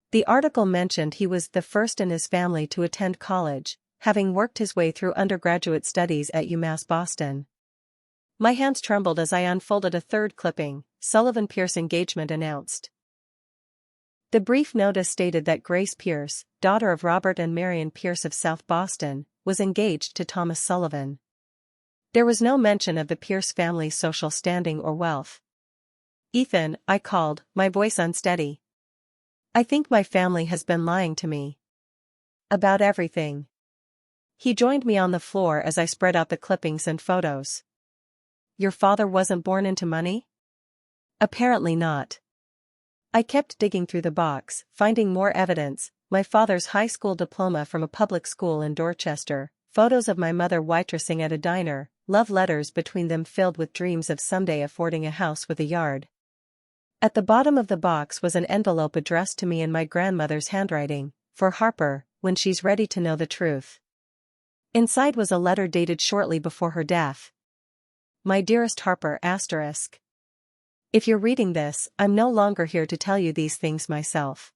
The article mentioned he was the first in his family to attend college, having worked his way through undergraduate studies at UMass Boston. My hands trembled as I unfolded a third clipping, "Sullivan Pierce engagement announced." The brief notice stated that Grace Pierce, daughter of Robert and Marion Pierce of South Boston, was engaged to Thomas Sullivan. There was no mention of the Pierce family's social standing or wealth. "Ethan," I called, my voice unsteady. "I think my family has been lying to me about everything." He joined me on the floor as I spread out the clippings and photos. "Your father wasn't born into money?" "Apparently not." I kept digging through the box, finding more evidence, my father's high school diploma from a public school in Dorchester, photos of my mother waitressing at a diner, love letters between them filled with dreams of someday affording a house with a yard. At the bottom of the box was an envelope addressed to me in my grandmother's handwriting, "For Harper, when she's ready to know the truth." Inside was a letter dated shortly before her death. "My dearest Harper **. If you're reading this, I'm no longer here to tell you these things myself.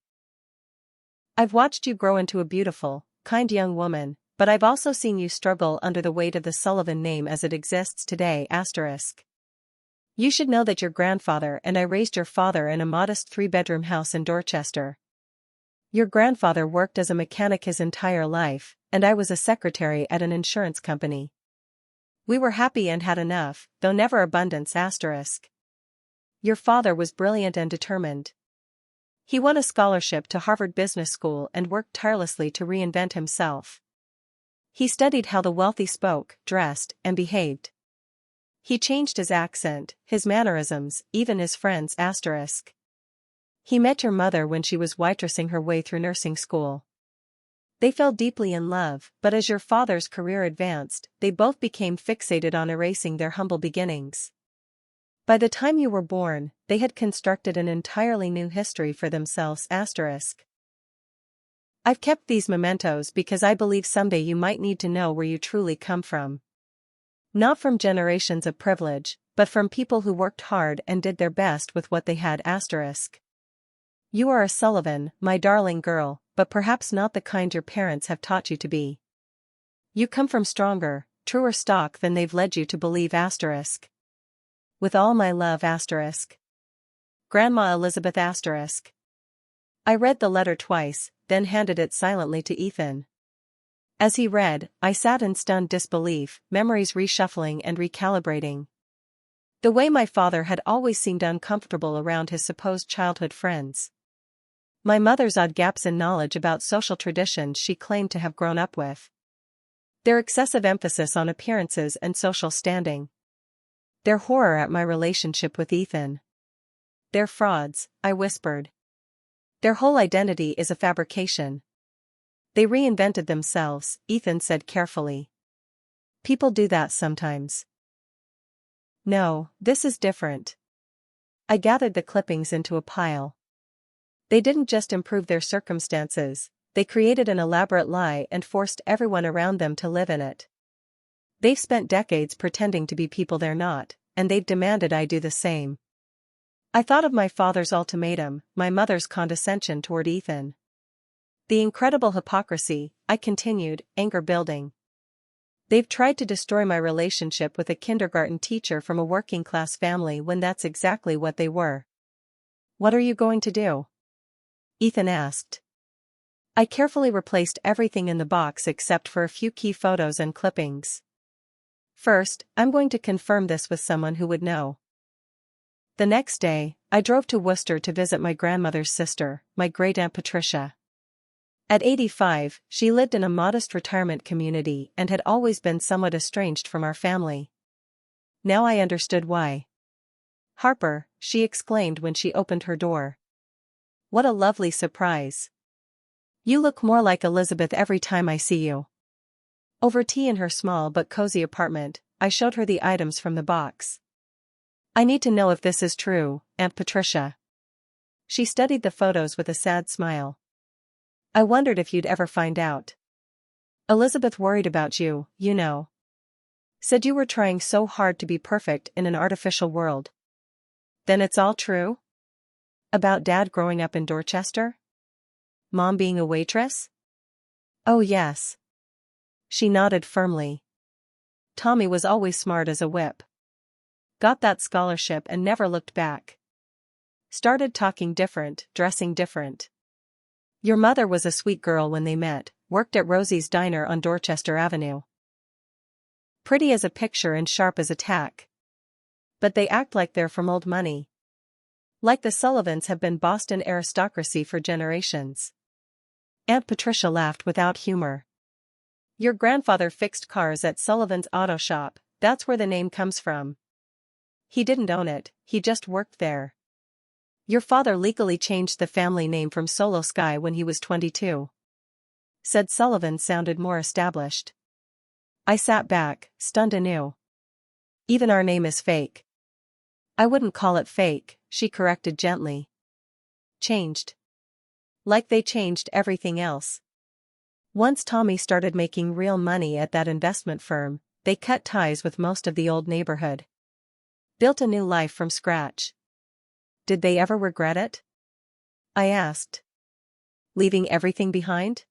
I've watched you grow into a beautiful, kind young woman, but I've also seen you struggle under the weight of the Sullivan name as it exists today *. You should know that your grandfather and I raised your father in a modest 3-bedroom house in Dorchester. Your grandfather worked as a mechanic his entire life, and I was a secretary at an insurance company. We were happy and had enough, though never abundance *. Your father was brilliant and determined. He won a scholarship to Harvard Business School and worked tirelessly to reinvent himself. He studied how the wealthy spoke, dressed, and behaved. He changed his accent, his mannerisms, even his friends *. He met your mother when she was waitressing her way through nursing school. They fell deeply in love, but as your father's career advanced, they both became fixated on erasing their humble beginnings. By the time you were born, they had constructed an entirely new history for themselves *. I've kept these mementos because I believe someday you might need to know where you truly come from. Not from generations of privilege, but from people who worked hard and did their best with what they had *. You are a Sullivan, my darling girl, but perhaps not the kind your parents have taught you to be. You come from stronger, truer stock than they've led you to believe asterisk. With all my love asterisk. Grandma Elizabeth asterisk. I read the letter twice, then handed it silently to Ethan. As he read, I sat in stunned disbelief, memories reshuffling and recalibrating. The way my father had always seemed uncomfortable around his supposed childhood friends. My mother's odd gaps in knowledge about social traditions she claimed to have grown up with. Their excessive emphasis on appearances and social standing. Their horror at my relationship with Ethan. They're frauds, I whispered. Their whole identity is a fabrication. They reinvented themselves, Ethan said carefully. People do that sometimes. No, this is different. I gathered the clippings into a pile. They didn't just improve their circumstances, they created an elaborate lie and forced everyone around them to live in it. They've spent decades pretending to be people they're not, and they've demanded I do the same. I thought of my father's ultimatum, my mother's condescension toward Ethan. The incredible hypocrisy, I continued, anger building. They've tried to destroy my relationship with a kindergarten teacher from a working-class family when that's exactly what they were. What are you going to do? Ethan asked. I carefully replaced everything in the box except for a few key photos and clippings. First, I'm going to confirm this with someone who would know. The next day, I drove to Worcester to visit my grandmother's sister, my great-aunt Patricia. At 85, she lived in a modest retirement community and had always been somewhat estranged from our family. Now I understood why. Harper, she exclaimed when she opened her door. What a lovely surprise. You look more like Elizabeth every time I see you. Over tea in her small but cozy apartment, I showed her the items from the box. I need to know if this is true, Aunt Patricia. She studied the photos with a sad smile. I wondered if you'd ever find out. Elizabeth worried about you, you know. Said you were trying so hard to be perfect in an artificial world. Then it's all true? About Dad growing up in Dorchester? Mom being a waitress? Oh yes. She nodded firmly. Tommy was always smart as a whip. Got that scholarship and never looked back. Started talking different, dressing different. Your mother was a sweet girl when they met, worked at Rosie's Diner on Dorchester Avenue. Pretty as a picture and sharp as a tack. But they act like they're from old money. Like the Sullivans have been Boston aristocracy for generations. Aunt Patricia laughed without humor. Your grandfather fixed cars at Sullivan's Auto Shop, that's where the name comes from. He didn't own it, he just worked there. Your father legally changed the family name from Solo Sky when he was 22. Said Sullivan sounded more established. I sat back, stunned anew. Even our name is fake. I wouldn't call it fake, she corrected gently. Changed. Like they changed everything else. Once Tommy started making real money at that investment firm, they cut ties with most of the old neighborhood. Built a new life from scratch. Did they ever regret it? I asked. Leaving everything behind?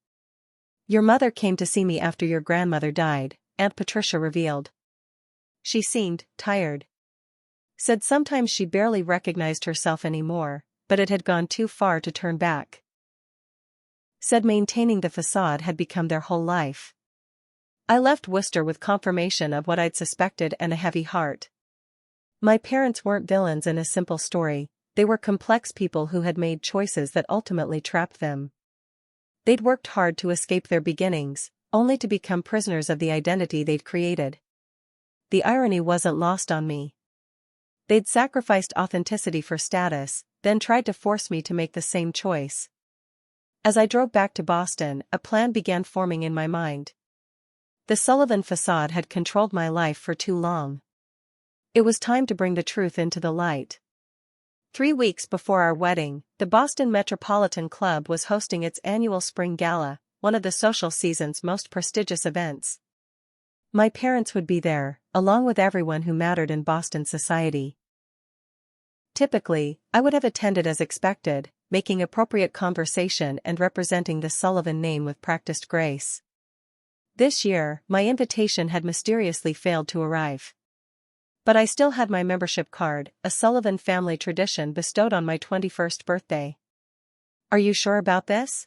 Your mother came to see me after your grandmother died, Aunt Patricia revealed. She seemed tired. Said sometimes she barely recognized herself anymore, but it had gone too far to turn back. Said maintaining the facade had become their whole life. I left Worcester with confirmation of what I'd suspected and a heavy heart. My parents weren't villains in a simple story, they were complex people who had made choices that ultimately trapped them. They'd worked hard to escape their beginnings, only to become prisoners of the identity they'd created. The irony wasn't lost on me. They'd sacrificed authenticity for status, then tried to force me to make the same choice. As I drove back to Boston, a plan began forming in my mind. The Sullivan facade had controlled my life for too long. It was time to bring the truth into the light. 3 weeks before our wedding, the Boston Metropolitan Club was hosting its annual Spring Gala, one of the social season's most prestigious events. My parents would be there, along with everyone who mattered in Boston society. Typically, I would have attended as expected, making appropriate conversation and representing the Sullivan name with practiced grace. This year, my invitation had mysteriously failed to arrive. But I still had my membership card, a Sullivan family tradition bestowed on my 21st birthday. "Are you sure about this?"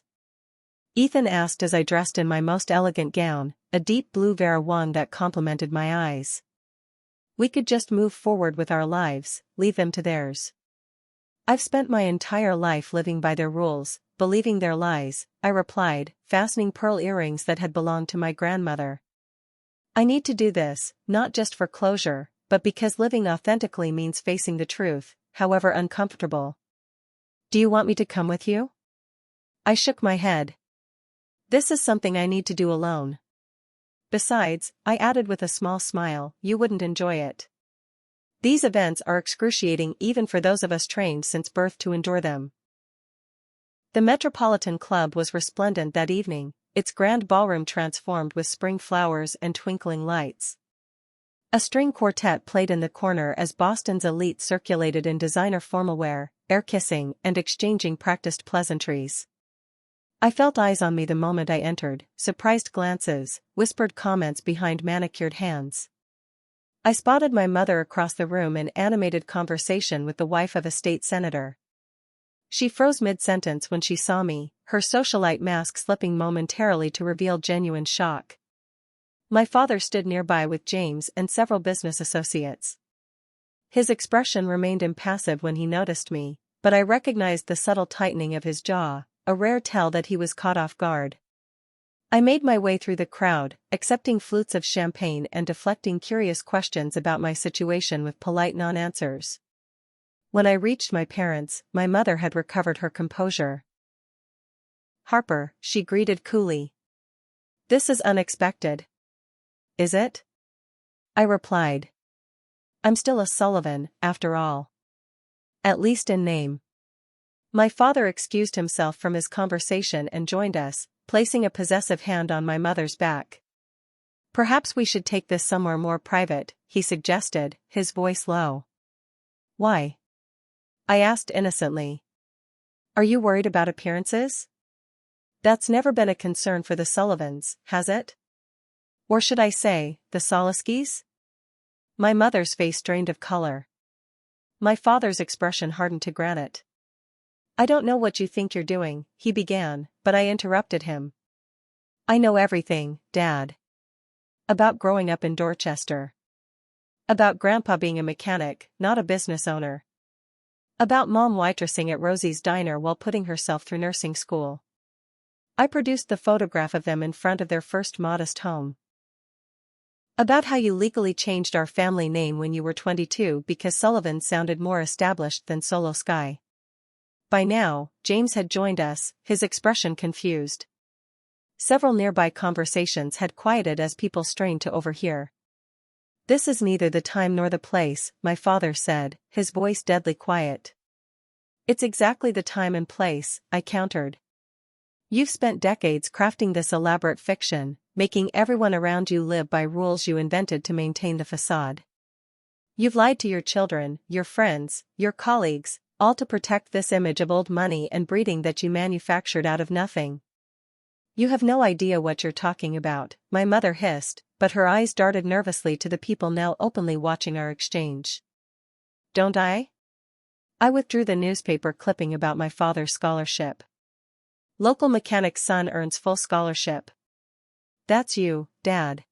Ethan asked as I dressed in my most elegant gown, a deep blue Vera Wang that complemented my eyes. "We could just move forward with our lives, leave them to theirs. I've spent my entire life living by their rules, believing their lies," I replied, fastening pearl earrings that had belonged to my grandmother. "I need to do this, not just for closure, but because living authentically means facing the truth, however uncomfortable." "Do you want me to come with you?" I shook my head. "This is something I need to do alone. Besides," I added with a small smile, "you wouldn't enjoy it. These events are excruciating even for those of us trained since birth to endure them." The Metropolitan Club was resplendent that evening, its grand ballroom transformed with spring flowers and twinkling lights. A string quartet played in the corner as Boston's elite circulated in designer formalwear, air-kissing and exchanging practiced pleasantries. I felt eyes on me the moment I entered, surprised glances, whispered comments behind manicured hands. I spotted my mother across the room in animated conversation with the wife of a state senator. She froze mid-sentence when she saw me, her socialite mask slipping momentarily to reveal genuine shock. My father stood nearby with James and several business associates. His expression remained impassive when he noticed me, but I recognized the subtle tightening of his jaw, a rare tell that he was caught off guard. I made my way through the crowd, accepting flutes of champagne and deflecting curious questions about my situation with polite non-answers. When I reached my parents, my mother had recovered her composure. "Harper," she greeted coolly. "This is unexpected." "Is it?" I replied. "I'm still a Sullivan, after all. At least in name." My father excused himself from his conversation and joined us, placing a possessive hand on my mother's back. "Perhaps we should take this somewhere more private," he suggested, his voice low. "Why?" I asked innocently. "Are you worried about appearances? That's never been a concern for the Sullivans, has it? Or should I say, the Soliskis?" My mother's face drained of color. My father's expression hardened to granite. "I don't know what you think you're doing," he began, but I interrupted him. "I know everything, Dad. About growing up in Dorchester. About Grandpa being a mechanic, not a business owner. About Mom waitressing at Rosie's Diner while putting herself through nursing school. I produced the photograph of them in front of their first modest home. About how you legally changed our family name when you were 22 because Sullivan sounded more established than Solo Sky." By now, James had joined us, his expression confused. Several nearby conversations had quieted as people strained to overhear. "This is neither the time nor the place," my father said, his voice deadly quiet. "It's exactly the time and place," I countered. "You've spent decades crafting this elaborate fiction, making everyone around you live by rules you invented to maintain the facade. You've lied to your children, your friends, your colleagues, all to protect this image of old money and breeding that you manufactured out of nothing. You have no idea what you're talking about," my mother hissed, but her eyes darted nervously to the people now openly watching our exchange. "Don't I?" I withdrew the newspaper clipping about my father's scholarship. "Local mechanic's son earns full scholarship." "That's you, Dad.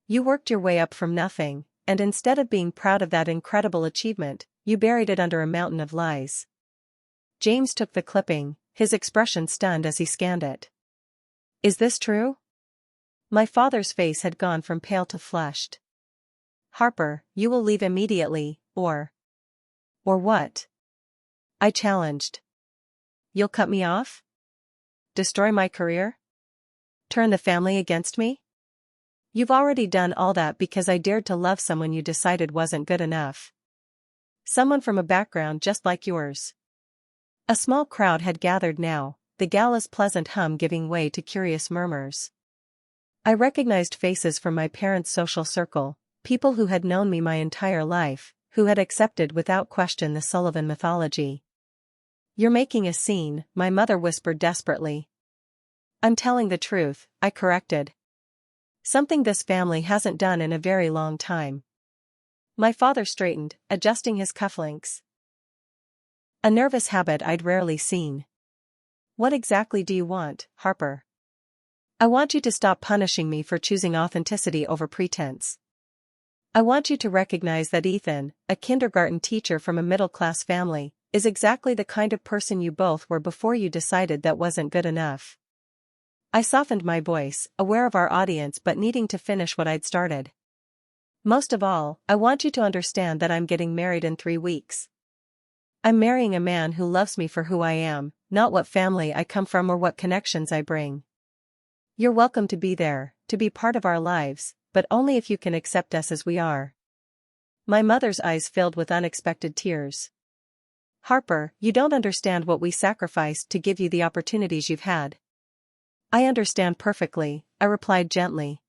You worked your way up from nothing, and instead of being proud of that incredible achievement, you buried it under a mountain of lies." James took the clipping, his expression stunned as he scanned it. "Is this true?" My father's face had gone from pale to flushed. "Harper, you will leave immediately, or..." "Or what?" I challenged. "You'll cut me off? Destroy my career? Turn the family against me? You've already done all that because I dared to love someone you decided wasn't good enough. Someone from a background just like yours." A small crowd had gathered now, the gala's pleasant hum giving way to curious murmurs. I recognized faces from my parents' social circle, people who had known me my entire life, who had accepted without question the Sullivan mythology. "You're making a scene," my mother whispered desperately. "I'm telling the truth," I corrected. Something this family hasn't done in a very long time. My father straightened, adjusting his cufflinks. A nervous habit I'd rarely seen. What exactly do you want, Harper? I want you to stop punishing me for choosing authenticity over pretense. I want you to recognize that Ethan, a kindergarten teacher from a middle-class family, is exactly the kind of person you both were before you decided that wasn't good enough. I softened my voice, aware of our audience but needing to finish what I'd started. Most of all, I want you to understand that I'm getting married in 3 weeks. I'm marrying a man who loves me for who I am, not what family I come from or what connections I bring. You're welcome to be there, to be part of our lives, but only if you can accept us as we are. My mother's eyes filled with unexpected tears. Harper, you don't understand what we sacrificed to give you the opportunities you've had. I understand perfectly, I replied gently.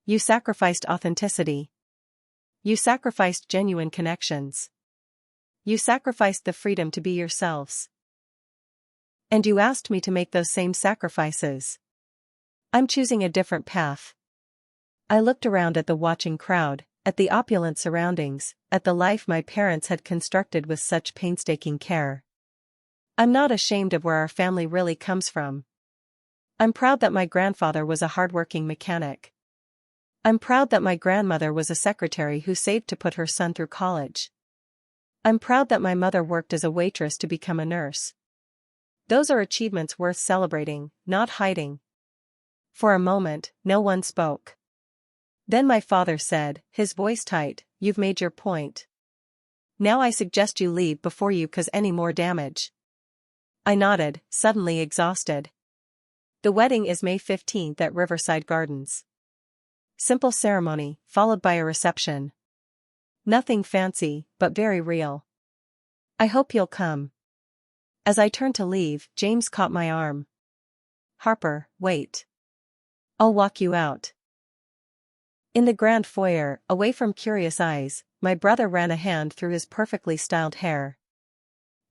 You sacrificed authenticity. You sacrificed genuine connections. You sacrificed the freedom to be yourselves. And you asked me to make those same sacrifices. I'm choosing a different path. I looked around at the watching crowd, at the opulent surroundings, at the life my parents had constructed with such painstaking care. I'm not ashamed of where our family really comes from. I'm proud that my grandfather was a hardworking mechanic. I'm proud that my grandmother was a secretary who saved to put her son through college. I'm proud that my mother worked as a waitress to become a nurse. Those are achievements worth celebrating, not hiding. For a moment, no one spoke. Then my father said, his voice tight, "You've made your point. Now I suggest you leave before you cause any more damage." I nodded, suddenly exhausted. The wedding is May 15th at Riverside Gardens. Simple ceremony, followed by a reception. Nothing fancy, but very real. I hope you'll come. As I turned to leave, James caught my arm. Harper, wait. I'll walk you out. In the grand foyer, away from curious eyes, my brother ran a hand through his perfectly styled hair.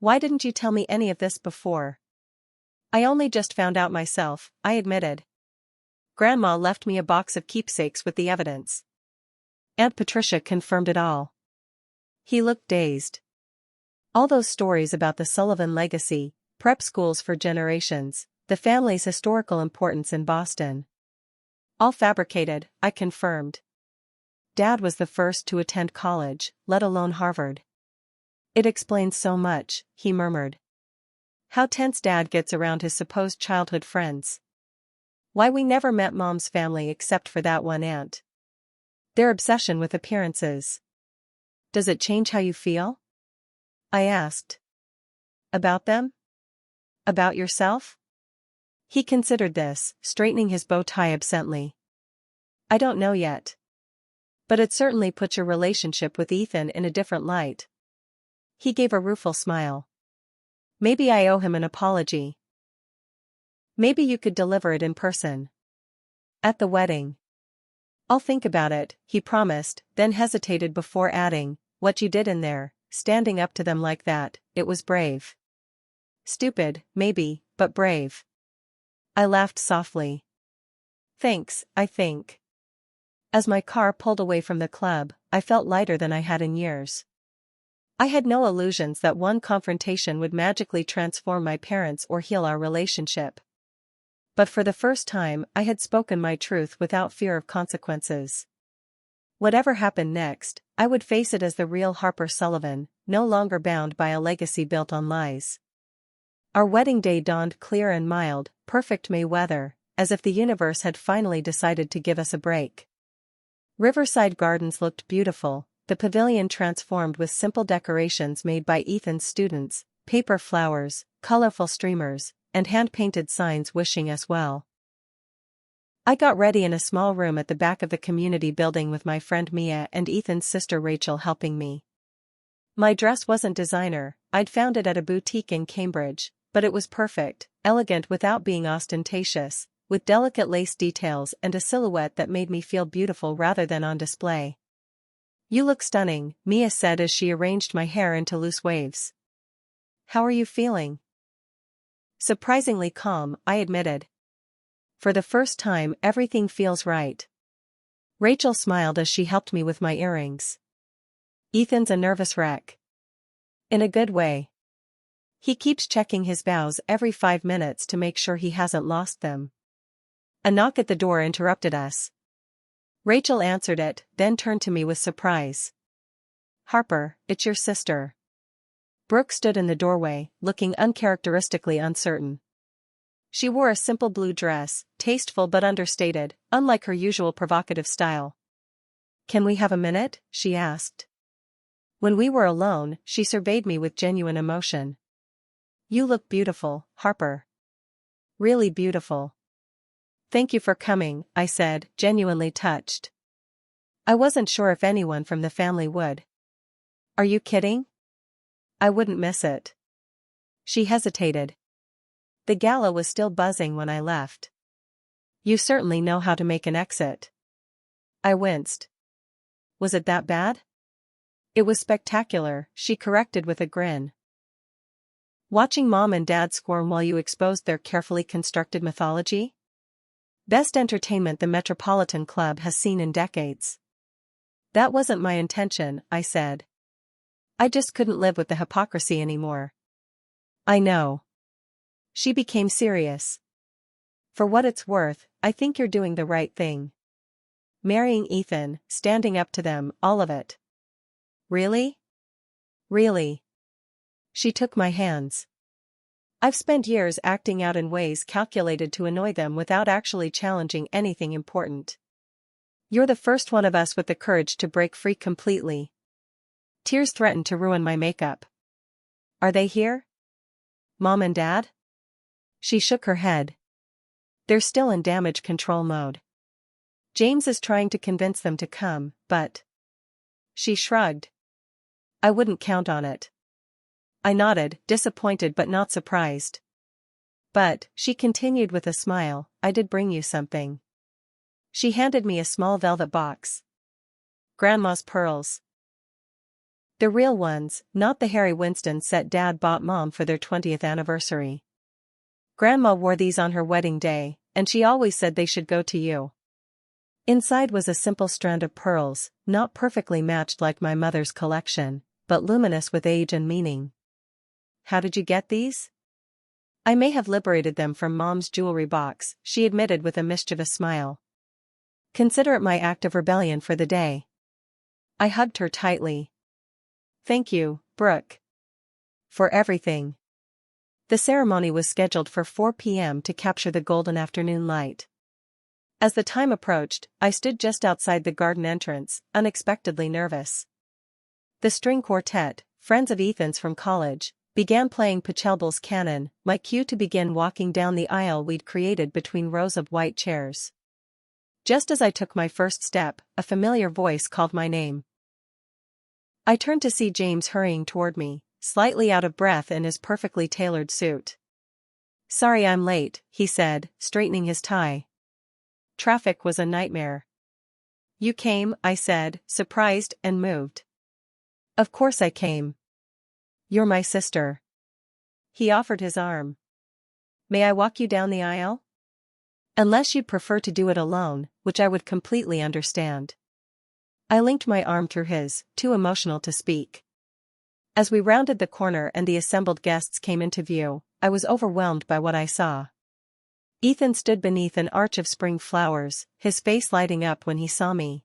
Why didn't you tell me any of this before? I only just found out myself, I admitted. Grandma left me a box of keepsakes with the evidence. Aunt Patricia confirmed it all. He looked dazed. All those stories about the Sullivan legacy, prep schools for generations, the family's historical importance in Boston. All fabricated, I confirmed. Dad was the first to attend college, let alone Harvard. It explains so much, he murmured. How tense Dad gets around his supposed childhood friends. Why we never met Mom's family except for that one aunt. Their obsession with appearances. Does it change how you feel? I asked. About them? About yourself? He considered this, straightening his bow tie absently. I don't know yet. But it certainly puts your relationship with Ethan in a different light. He gave a rueful smile. Maybe I owe him an apology. Maybe you could deliver it in person. At the wedding. I'll think about it, he promised, then hesitated before adding, what you did in there, standing up to them like that, it was brave. Stupid, maybe, but brave. I laughed softly. Thanks, I think. As my car pulled away from the club, I felt lighter than I had in years. I had no illusions that one confrontation would magically transform my parents or heal our relationship. But for the first time, I had spoken my truth without fear of consequences. Whatever happened next, I would face it as the real Harper Sullivan, no longer bound by a legacy built on lies. Our wedding day dawned clear and mild, perfect May weather, as if the universe had finally decided to give us a break. Riverside Gardens looked beautiful, the pavilion transformed with simple decorations made by Ethan's students, paper flowers, colorful streamers, and hand-painted signs wishing us well. I got ready in a small room at the back of the community building with my friend Mia and Ethan's sister Rachel helping me. My dress wasn't designer, I'd found it at a boutique in Cambridge, but it was perfect, elegant without being ostentatious, with delicate lace details and a silhouette that made me feel beautiful rather than on display. You look stunning, Mia said as she arranged my hair into loose waves. How are you feeling? Surprisingly calm, I admitted. For the first time, everything feels right, Rachel smiled as she helped me with my earrings. Ethan's a nervous wreck. In a good way. He keeps checking his vows every 5 minutes to make sure he hasn't lost them. A knock at the door interrupted us. Rachel answered it, then turned to me with surprise. Harper, it's your sister. Brooke stood in the doorway, looking uncharacteristically uncertain. She wore a simple blue dress, tasteful but understated, unlike her usual provocative style. Can we have a minute? She asked. When we were alone, she surveyed me with genuine emotion. You look beautiful, Harper. Really beautiful. Thank you for coming, I said, genuinely touched. I wasn't sure if anyone from the family would. Are you kidding? I wouldn't miss it. She hesitated. The gala was still buzzing when I left. You certainly know how to make an exit. I winced. Was it that bad? It was spectacular, she corrected with a grin. Watching Mom and Dad squirm while you exposed their carefully constructed mythology? Best entertainment the Metropolitan Club has seen in decades. That wasn't my intention, I said. I just couldn't live with the hypocrisy anymore. I know. She became serious. For what it's worth, I think you're doing the right thing. Marrying Ethan, standing up to them, all of it. Really? Really? She took my hands. I've spent years acting out in ways calculated to annoy them without actually challenging anything important. You're the first one of us with the courage to break free completely. Tears threatened to ruin my makeup. Are they here? Mom and Dad? She shook her head. They're still in damage control mode. James is trying to convince them to come, but... She shrugged. I wouldn't count on it. I nodded, disappointed but not surprised. But, she continued with a smile, I did bring you something. She handed me a small velvet box. Grandma's pearls. The real ones, not the Harry Winston set Dad bought Mom for their 20th anniversary. Grandma wore these on her wedding day, and she always said they should go to you. Inside was a simple strand of pearls, not perfectly matched like my mother's collection, but luminous with age and meaning. How did you get these? I may have liberated them from Mom's jewelry box, she admitted with a mischievous smile. Consider it my act of rebellion for the day. I hugged her tightly. Thank you, Brooke. For everything. The ceremony was scheduled for 4 p.m. to capture the golden afternoon light. As the time approached, I stood just outside the garden entrance, unexpectedly nervous. The string quartet, friends of Ethan's from college, began playing Pachelbel's Canon, my cue to begin walking down the aisle we'd created between rows of white chairs. Just as I took my first step, a familiar voice called my name. I turned to see James hurrying toward me, slightly out of breath in his perfectly tailored suit. Sorry I'm late, he said, straightening his tie. Traffic was a nightmare. You came, I said, surprised and moved. Of course I came. You're my sister. He offered his arm. May I walk you down the aisle? Unless you'd prefer to do it alone, which I would completely understand. I linked my arm through his, too emotional to speak. As we rounded the corner and the assembled guests came into view, I was overwhelmed by what I saw. Ethan stood beneath an arch of spring flowers, his face lighting up when he saw me.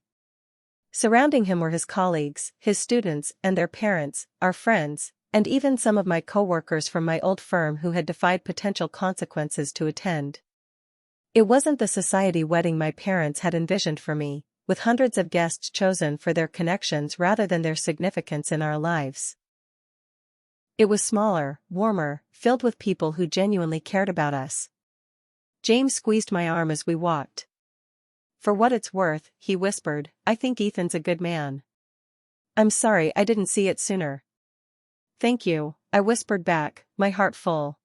Surrounding him were his colleagues, his students and their parents, our friends, and even some of my co-workers from my old firm who had defied potential consequences to attend. It wasn't the society wedding my parents had envisioned for me, with hundreds of guests chosen for their connections rather than their significance in our lives. It was smaller, warmer, filled with people who genuinely cared about us. James squeezed my arm as we walked. For what it's worth, he whispered, I think Ethan's a good man. I'm sorry I didn't see it sooner. Thank you, I whispered back, my heart full.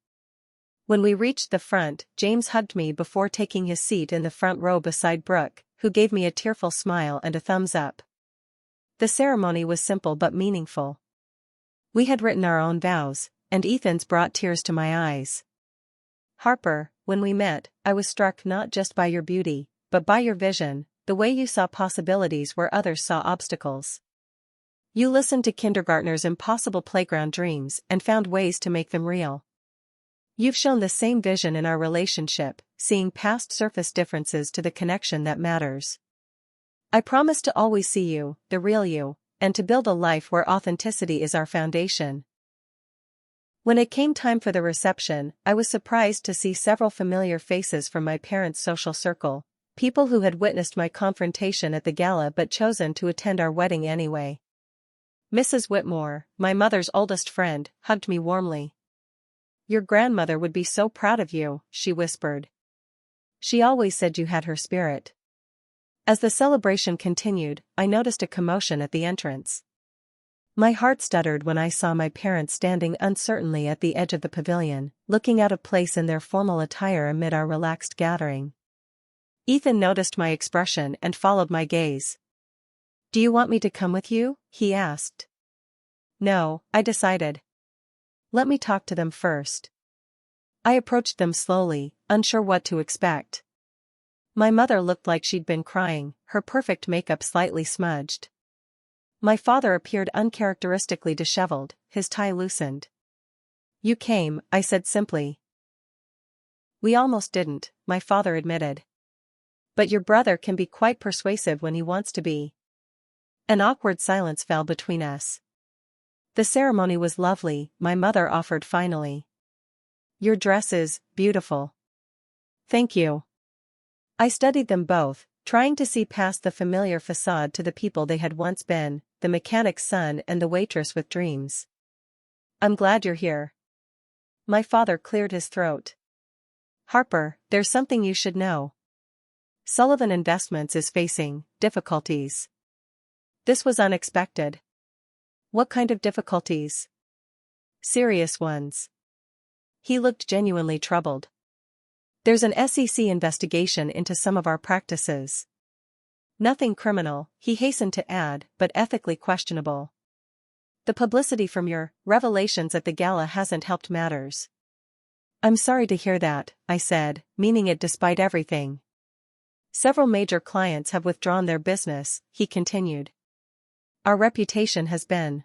When we reached the front, James hugged me before taking his seat in the front row beside Brooke, who gave me a tearful smile and a thumbs up. The ceremony was simple but meaningful. We had written our own vows, and Ethan's brought tears to my eyes. Harper, when we met, I was struck not just by your beauty, but by your vision, the way you saw possibilities where others saw obstacles. You listened to kindergartners' impossible playground dreams and found ways to make them real. You've shown the same vision in our relationship, seeing past surface differences to the connection that matters. I promise to always see you, the real you, and to build a life where authenticity is our foundation. When it came time for the reception, I was surprised to see several familiar faces from my parents' social circle, people who had witnessed my confrontation at the gala but chosen to attend our wedding anyway. Mrs. Whitmore, my mother's oldest friend, hugged me warmly. "Your grandmother would be so proud of you," she whispered. "She always said you had her spirit." As the celebration continued, I noticed a commotion at the entrance. My heart stuttered when I saw my parents standing uncertainly at the edge of the pavilion, looking out of place in their formal attire amid our relaxed gathering. Ethan noticed my expression and followed my gaze. "Do you want me to come with you?" he asked. "No," I decided. "Let me talk to them first." I approached them slowly, unsure what to expect. My mother looked like she'd been crying, her perfect makeup slightly smudged. My father appeared uncharacteristically disheveled, his tie loosened. "You came," I said simply. "We almost didn't," my father admitted. "But your brother can be quite persuasive when he wants to be." An awkward silence fell between us. "The ceremony was lovely," my mother offered finally. "Your dress is beautiful." "Thank you." I studied them both, trying to see past the familiar facade to the people they had once been, the mechanic's son and the waitress with dreams. "I'm glad you're here." My father cleared his throat. "Harper, there's something you should know. Sullivan Investments is facing difficulties." This was unexpected. "What kind of difficulties?" "Serious ones." He looked genuinely troubled. "There's an SEC investigation into some of our practices. Nothing criminal," he hastened to add, "but ethically questionable. The publicity from your revelations at the gala hasn't helped matters." "I'm sorry to hear that," I said, meaning it despite everything. "Several major clients have withdrawn their business," he continued. "Our reputation has been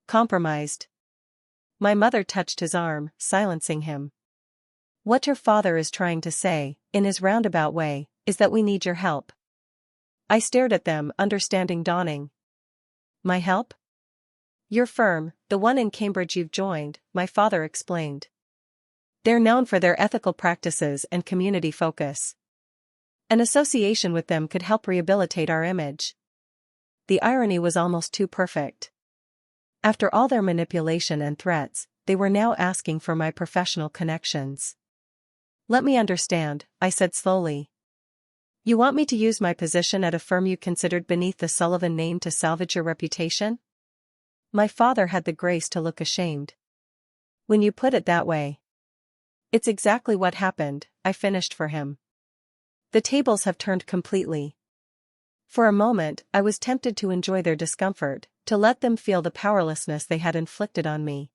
compromised." My mother touched his arm, silencing him. "What your father is trying to say, in his roundabout way, is that we need your help." I stared at them, understanding dawning. "My help?" "Your firm, the one in Cambridge you've joined," my father explained. "They're known for their ethical practices and community focus. An association with them could help rehabilitate our image." The irony was almost too perfect. After all their manipulation and threats, they were now asking for my professional connections. "Let me understand," I said slowly. "You want me to use my position at a firm you considered beneath the Sullivan name to salvage your reputation?" My father had the grace to look ashamed. "When you put it that way." "It's exactly what happened," I finished for him. "The tables have turned completely." For a moment, I was tempted to enjoy their discomfort, to let them feel the powerlessness they had inflicted on me.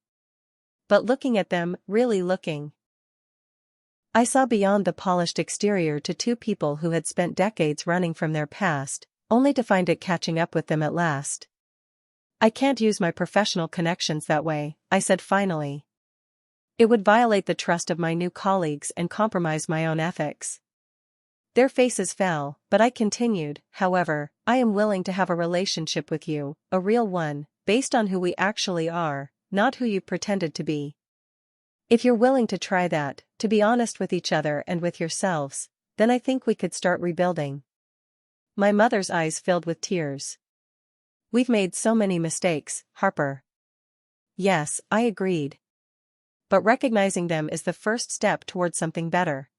But looking at them, really looking, I saw beyond the polished exterior to two people who had spent decades running from their past, only to find it catching up with them at last. "I can't use my professional connections that way," I said finally. "It would violate the trust of my new colleagues and compromise my own ethics." Their faces fell, but I continued, "However, I am willing to have a relationship with you, a real one, based on who we actually are, not who you pretended to be. If you're willing to try that, to be honest with each other and with yourselves, then I think we could start rebuilding." My mother's eyes filled with tears. "We've made so many mistakes, Harper." "Yes," I agreed. "But recognizing them is the first step toward something better."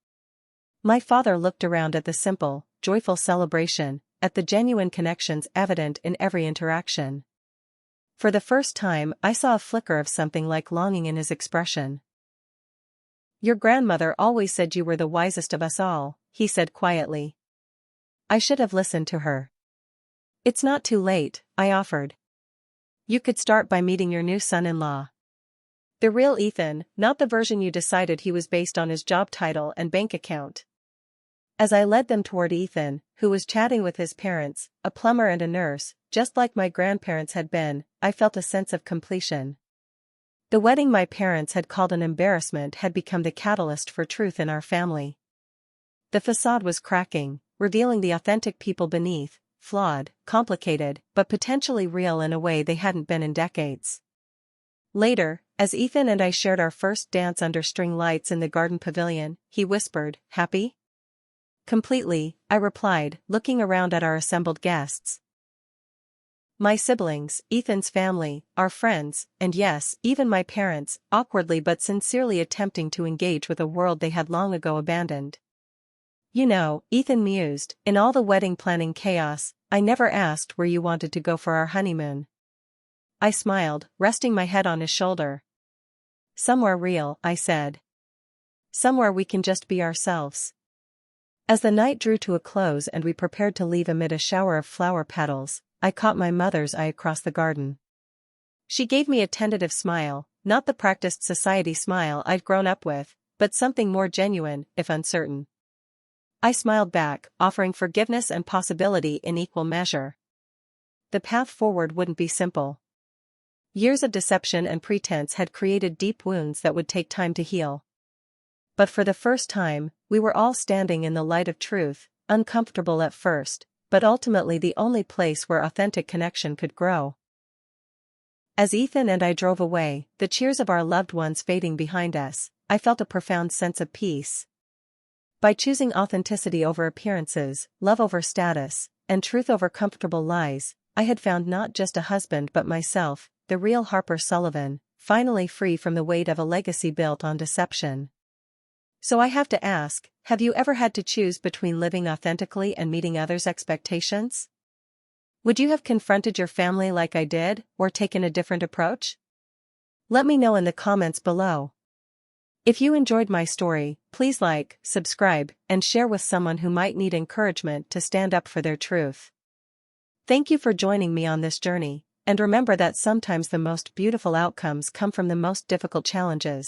My father looked around at the simple, joyful celebration, at the genuine connections evident in every interaction. For the first time, I saw a flicker of something like longing in his expression. "Your grandmother always said you were the wisest of us all," he said quietly. I should have listened to her. "It's not too late," I offered. "You could start by meeting your new son-in-law. The real Ethan, not the version you decided he was based on his job title and bank account." As I led them toward Ethan, who was chatting with his parents, a plumber and a nurse, just like my grandparents had been, I felt a sense of completion. The wedding my parents had called an embarrassment had become the catalyst for truth in our family. The facade was cracking, revealing the authentic people beneath, flawed, complicated, but potentially real in a way they hadn't been in decades. Later, as Ethan and I shared our first dance under string lights in the garden pavilion, he whispered, "Happy?" "Completely," I replied, looking around at our assembled guests. My siblings, Ethan's family, our friends, and yes, even my parents, awkwardly but sincerely attempting to engage with a world they had long ago abandoned. "You know," Ethan mused, "in all the wedding planning chaos, I never asked where you wanted to go for our honeymoon." I smiled, resting my head on his shoulder. "Somewhere real," I said. "Somewhere we can just be ourselves." As the night drew to a close and we prepared to leave amid a shower of flower petals, I caught my mother's eye across the garden. She gave me a tentative smile, not the practiced society smile I'd grown up with, but something more genuine, if uncertain. I smiled back, offering forgiveness and possibility in equal measure. The path forward wouldn't be simple. Years of deception and pretense had created deep wounds that would take time to heal. But for the first time, we were all standing in the light of truth, uncomfortable at first, but ultimately the only place where authentic connection could grow. As Ethan and I drove away, the cheers of our loved ones fading behind us, I felt a profound sense of peace. By choosing authenticity over appearances, love over status, and truth over comfortable lies, I had found not just a husband but myself, the real Harper Sullivan, finally free from the weight of a legacy built on deception. So I have to ask, have you ever had to choose between living authentically and meeting others' expectations? Would you have confronted your family like I did, or taken a different approach? Let me know in the comments below. If you enjoyed my story, please like, subscribe, and share with someone who might need encouragement to stand up for their truth. Thank you for joining me on this journey, and remember that sometimes the most beautiful outcomes come from the most difficult challenges.